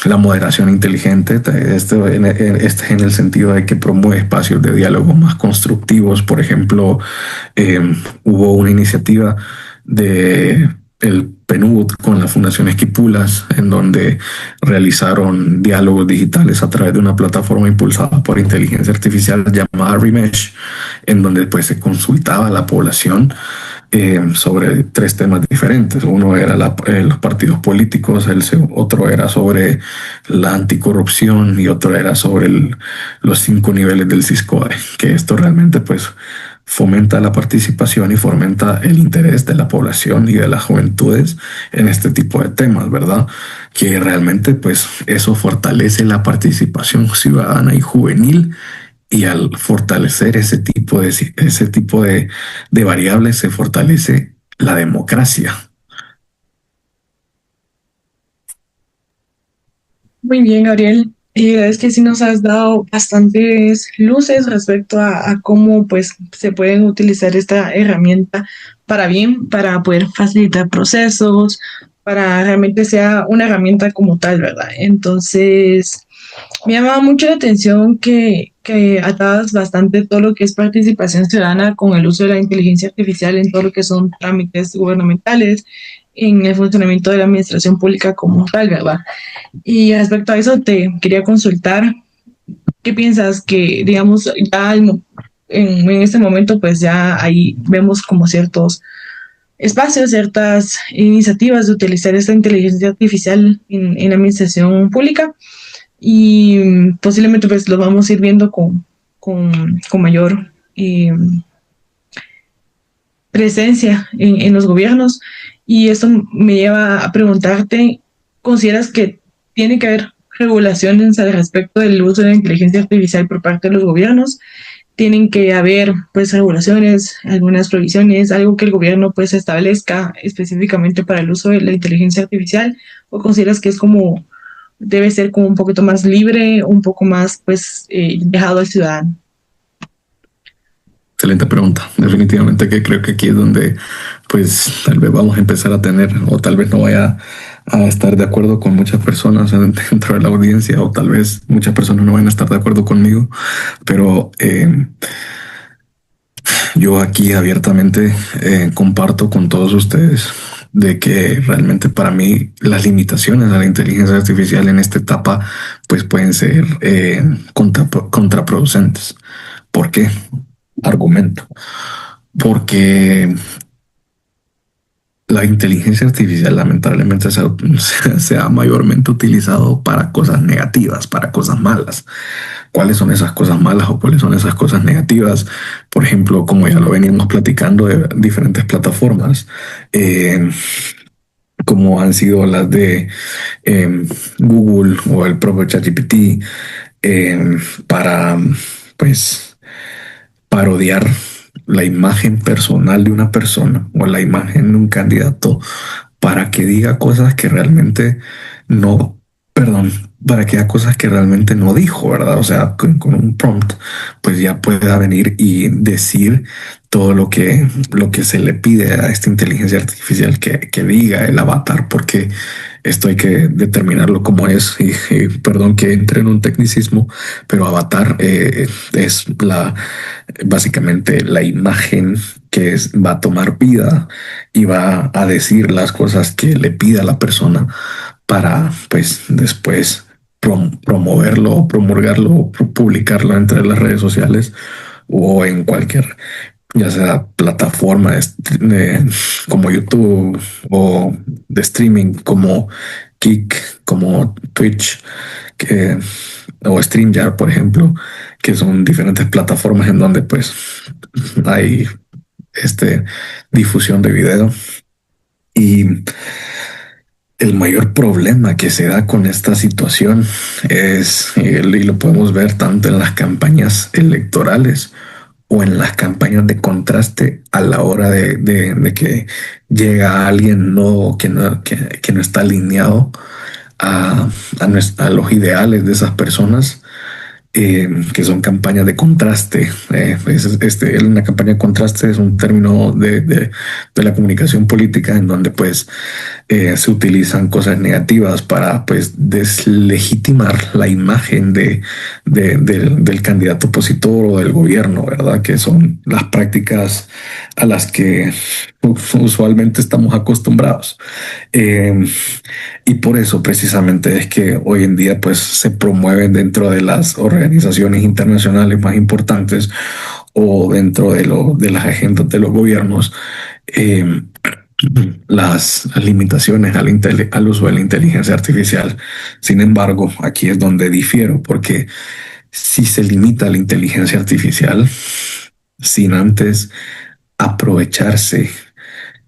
S4: la moderación inteligente, este en el sentido de que promueve espacios de diálogo más constructivos. Por ejemplo, hubo una iniciativa de el PNUD con la Fundación Esquipulas, en donde realizaron diálogos digitales a través de una plataforma impulsada por inteligencia artificial llamada Remesh, en donde pues se consultaba a la población sobre tres temas diferentes. Uno era los partidos políticos, otro era sobre la anticorrupción y otro era sobre los 5 niveles del CISCOE, que esto realmente pues fomenta la participación y fomenta el interés de la población y de las juventudes en este tipo de temas, ¿verdad? Que realmente pues eso fortalece la participación ciudadana y juvenil, y al fortalecer ese tipo de variables se fortalece la democracia.
S3: Muy bien, Gabriel. Es que sí nos has dado bastantes luces respecto a cómo pues se pueden utilizar esta herramienta para bien, para poder facilitar procesos, para realmente sea una herramienta como tal, ¿verdad? Entonces, me llamaba mucho la atención que atabas bastante todo lo que es participación ciudadana con el uso de la inteligencia artificial en todo lo que son trámites gubernamentales, en el funcionamiento de la administración pública como tal, ¿verdad? Y respecto a eso, te quería consultar, ¿qué piensas que, digamos, ya en este momento, pues ya ahí vemos como ciertos espacios, ciertas iniciativas de utilizar esta inteligencia artificial en la administración pública? Y posiblemente pues lo vamos a ir viendo con mayor presencia en los gobiernos. Y esto me lleva a preguntarte, ¿consideras que tiene que haber regulaciones al respecto del uso de la inteligencia artificial por parte de los gobiernos? Tienen que haber pues regulaciones, algunas provisiones, algo que el gobierno pues establezca específicamente para el uso de la inteligencia artificial, o consideras que es como debe ser como un poquito más libre, un poco más pues dejado al ciudadano?
S4: Excelente pregunta. Definitivamente que creo que aquí es donde pues tal vez vamos a empezar a tener, o tal vez no vaya a estar de acuerdo con muchas personas dentro de la audiencia, o tal vez muchas personas no van a estar de acuerdo conmigo, pero yo aquí abiertamente comparto con todos ustedes de que realmente para mí las limitaciones a la inteligencia artificial en esta etapa pues pueden ser contraproducentes. ¿Por qué? Argumento. Porque la inteligencia artificial lamentablemente se ha mayormente utilizado para cosas negativas, para cosas malas. ¿Cuáles son esas cosas malas o cuáles son esas cosas negativas? Por ejemplo, como ya lo veníamos platicando de diferentes plataformas, como han sido las de Google o el propio ChatGPT, para pues parodiar la imagen personal de una persona o la imagen de un candidato para que diga cosas que realmente no, para que diga cosas que realmente no dijo, ¿verdad? O sea, con un prompt, pues ya pueda venir y decir todo lo que se le pide a esta inteligencia artificial que diga el avatar, porque esto hay que determinarlo como es, y perdón que entre en un tecnicismo, pero avatar es básicamente la imagen que va a tomar vida y va a decir las cosas que le pida a la persona para pues después promoverlo, promulgarlo, publicarlo entre las redes sociales o en cualquier, ya sea plataforma como YouTube o de streaming como Kick, como Twitch, o StreamYard, por ejemplo, que son diferentes plataformas en donde pues hay difusión de video. Y el mayor problema que se da con esta situación es, y lo podemos ver tanto en las campañas electorales o en las campañas de contraste, a la hora de que llega alguien que no está alineado a los ideales de esas personas, que son campañas de contraste. Una campaña de contraste es un término de la comunicación política en donde pues se utilizan cosas negativas para pues deslegitimar la imagen del candidato opositor o del gobierno, ¿verdad? Que son las prácticas a las que usualmente estamos acostumbrados. Y por eso precisamente es que hoy en día pues se promueven dentro de las organizaciones internacionales más importantes o dentro de las agendas de los gobiernos las limitaciones al uso de la inteligencia artificial. Sin embargo, aquí es donde difiero, porque si se limita la inteligencia artificial sin antes aprovecharse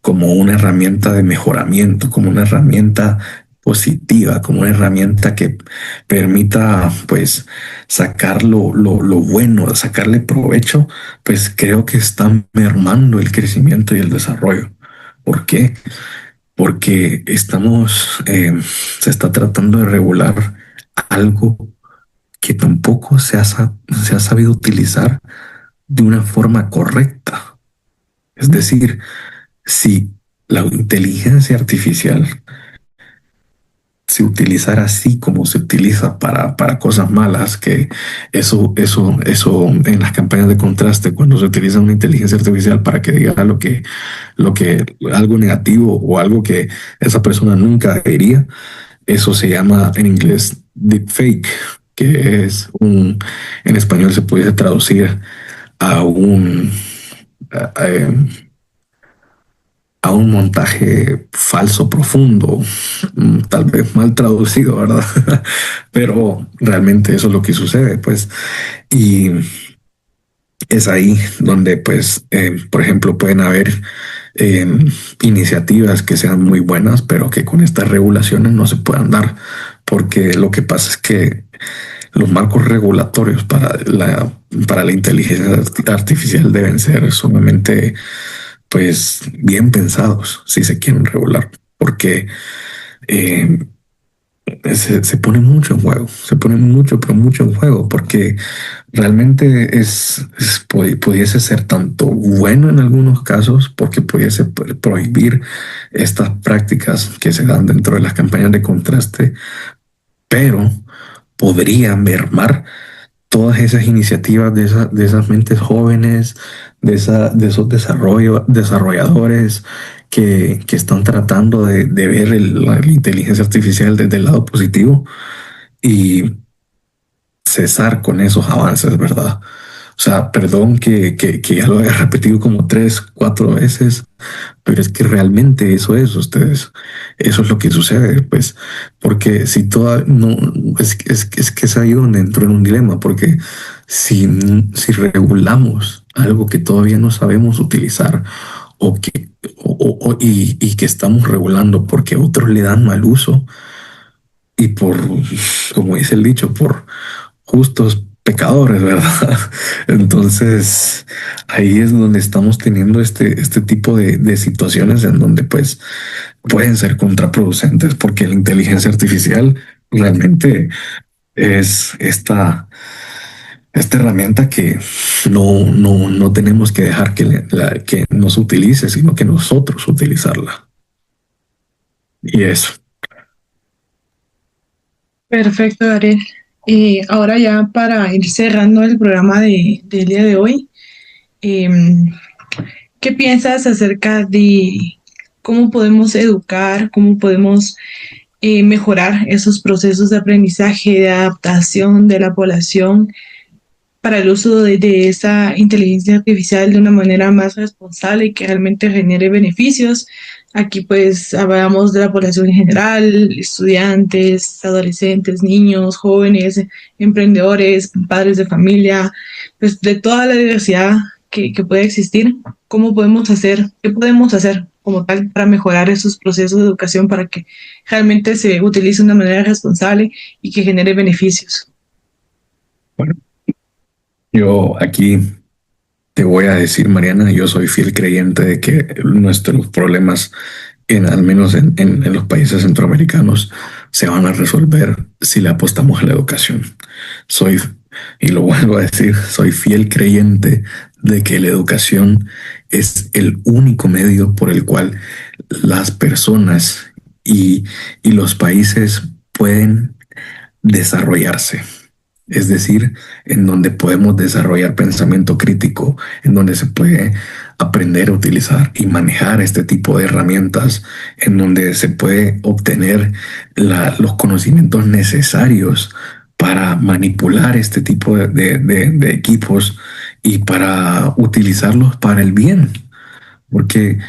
S4: como una herramienta de mejoramiento, como una herramienta positiva, como una herramienta que permita pues sacar lo bueno, sacarle provecho, pues creo que están mermando el crecimiento y el desarrollo. ¿Por qué? Porque se está tratando de regular algo que tampoco se ha sabido utilizar de una forma correcta. Es decir, si la inteligencia artificial se utilizara así como se utiliza para cosas malas, que eso en las campañas de contraste, cuando se utiliza una inteligencia artificial para que diga algo negativo o algo que esa persona nunca diría, eso se llama en inglés deepfake, que en español se puede traducir a a un montaje falso, profundo, tal vez mal traducido, ¿verdad? Pero realmente eso es lo que sucede, pues. Y es ahí donde, pues, por ejemplo, pueden haber iniciativas que sean muy buenas, pero que con estas regulaciones no se puedan dar, porque lo que pasa es que los marcos regulatorios para la inteligencia artificial deben ser sumamente pues bien pensados si se quieren regular, porque se pone mucho en juego, se pone mucho, pero mucho en juego, porque realmente pudiese ser tanto bueno en algunos casos, porque pudiese prohibir estas prácticas que se dan dentro de las campañas de contraste, pero podría mermar todas esas iniciativas de esas mentes jóvenes, de esos desarrolladores que están tratando de ver la inteligencia artificial desde el lado positivo y cesar con esos avances, ¿verdad? O sea, perdón que ya lo haya repetido como 3, 4 veces, pero es que realmente eso es eso es lo que sucede, pues, porque si toda, no, es que es ahí donde entro en un dilema, porque si regulamos algo que todavía no sabemos utilizar y que estamos regulando porque otros le dan mal uso y como dice el dicho, por justos pecadores, ¿verdad? Entonces ahí es donde estamos teniendo este tipo de situaciones en donde pues pueden ser contraproducentes, porque la inteligencia artificial realmente es esta herramienta que no tenemos que dejar que nos utilice, sino que nosotros utilizarla. Y eso.
S3: Perfecto, Gabriel. Ahora ya para ir cerrando el programa del día de hoy, ¿qué piensas acerca de cómo podemos educar, cómo podemos mejorar esos procesos de aprendizaje, de adaptación de la población para el uso de esa inteligencia artificial de una manera más responsable y que realmente genere beneficios? Aquí pues hablamos de la población en general, estudiantes, adolescentes, niños, jóvenes, emprendedores, padres de familia, pues de toda la diversidad que puede existir. ¿Qué podemos hacer como tal para mejorar esos procesos de educación para que realmente se utilice de una manera responsable y que genere beneficios?
S4: Bueno, yo aquí te voy a decir, Mariana, yo soy fiel creyente de que nuestros problemas, al menos en los países centroamericanos, se van a resolver si le apostamos a la educación. Soy y lo vuelvo a decir, soy fiel creyente de que la educación es el único medio por el cual las personas y los países pueden desarrollarse. Es decir, en donde podemos desarrollar pensamiento crítico, en donde se puede aprender a utilizar y manejar este tipo de herramientas, en donde se puede obtener los conocimientos necesarios para manipular este tipo de equipos y para utilizarlos para el bien. Porque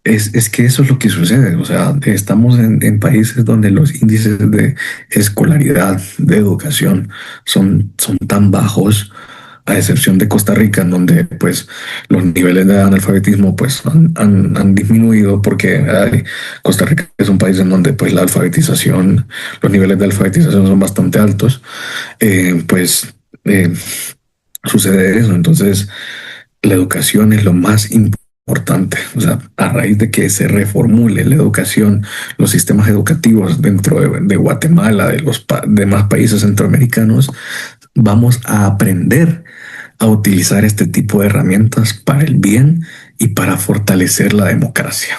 S4: es que eso es lo que sucede. O sea, estamos en países donde los índices de escolaridad, de educación, son tan bajos, a excepción de Costa Rica, en donde pues los niveles de analfabetismo pues han disminuido porque Costa Rica es un país en donde pues la alfabetización, los niveles de alfabetización son bastante altos. Pues sucede eso. Entonces, la educación es lo más importante. O sea, a raíz de que se reformule la educación, los sistemas educativos dentro de Guatemala, de los demás países centroamericanos, vamos a aprender a utilizar este tipo de herramientas para el bien y para fortalecer la democracia.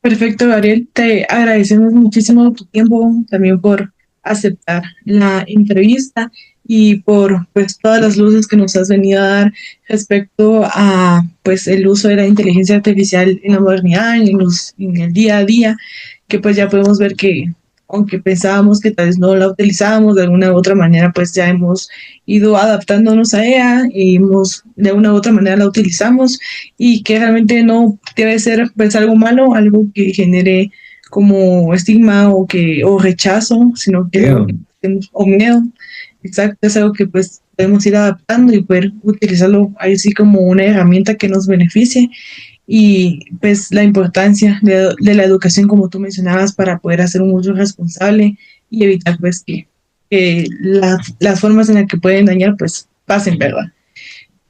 S3: Perfecto, Gabriel. Te agradecemos muchísimo tu tiempo, también por aceptar la entrevista y por pues todas las luces que nos has venido a dar respecto a pues el uso de la inteligencia artificial en la modernidad, en el día a día, que pues ya podemos ver que aunque pensábamos que tal vez no la utilizábamos de alguna u otra manera, pues ya hemos ido adaptándonos a ella y hemos de una u otra manera la utilizamos y que realmente no debe ser pues algo malo, algo que genere como estigma o rechazo, sino que
S4: Miedo.
S3: o miedo. Exacto, es algo que pues podemos ir adaptando y poder utilizarlo así como una herramienta que nos beneficie y pues la importancia de la educación, como tú mencionabas, para poder hacer un uso responsable y evitar pues que las formas en las que pueden dañar pues pasen, ¿verdad?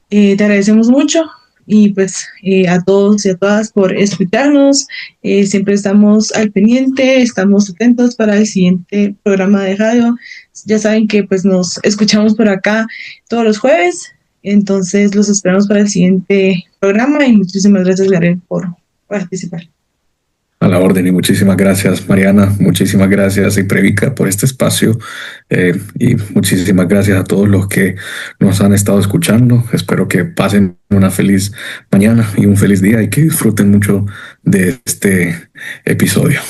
S3: Te agradecemos mucho y pues a todos y a todas por escucharnos. Siempre estamos al pendiente, estamos atentos para el siguiente programa de radio. Ya saben que pues nos escuchamos por acá todos los jueves, entonces los esperamos para el siguiente programa y muchísimas gracias, Gabriel, por participar.
S4: A la orden y muchísimas gracias, Mariana. Muchísimas gracias y Previca por este espacio. Y muchísimas gracias a todos los que nos han estado escuchando. Espero que pasen una feliz mañana y un feliz día y que disfruten mucho de este episodio.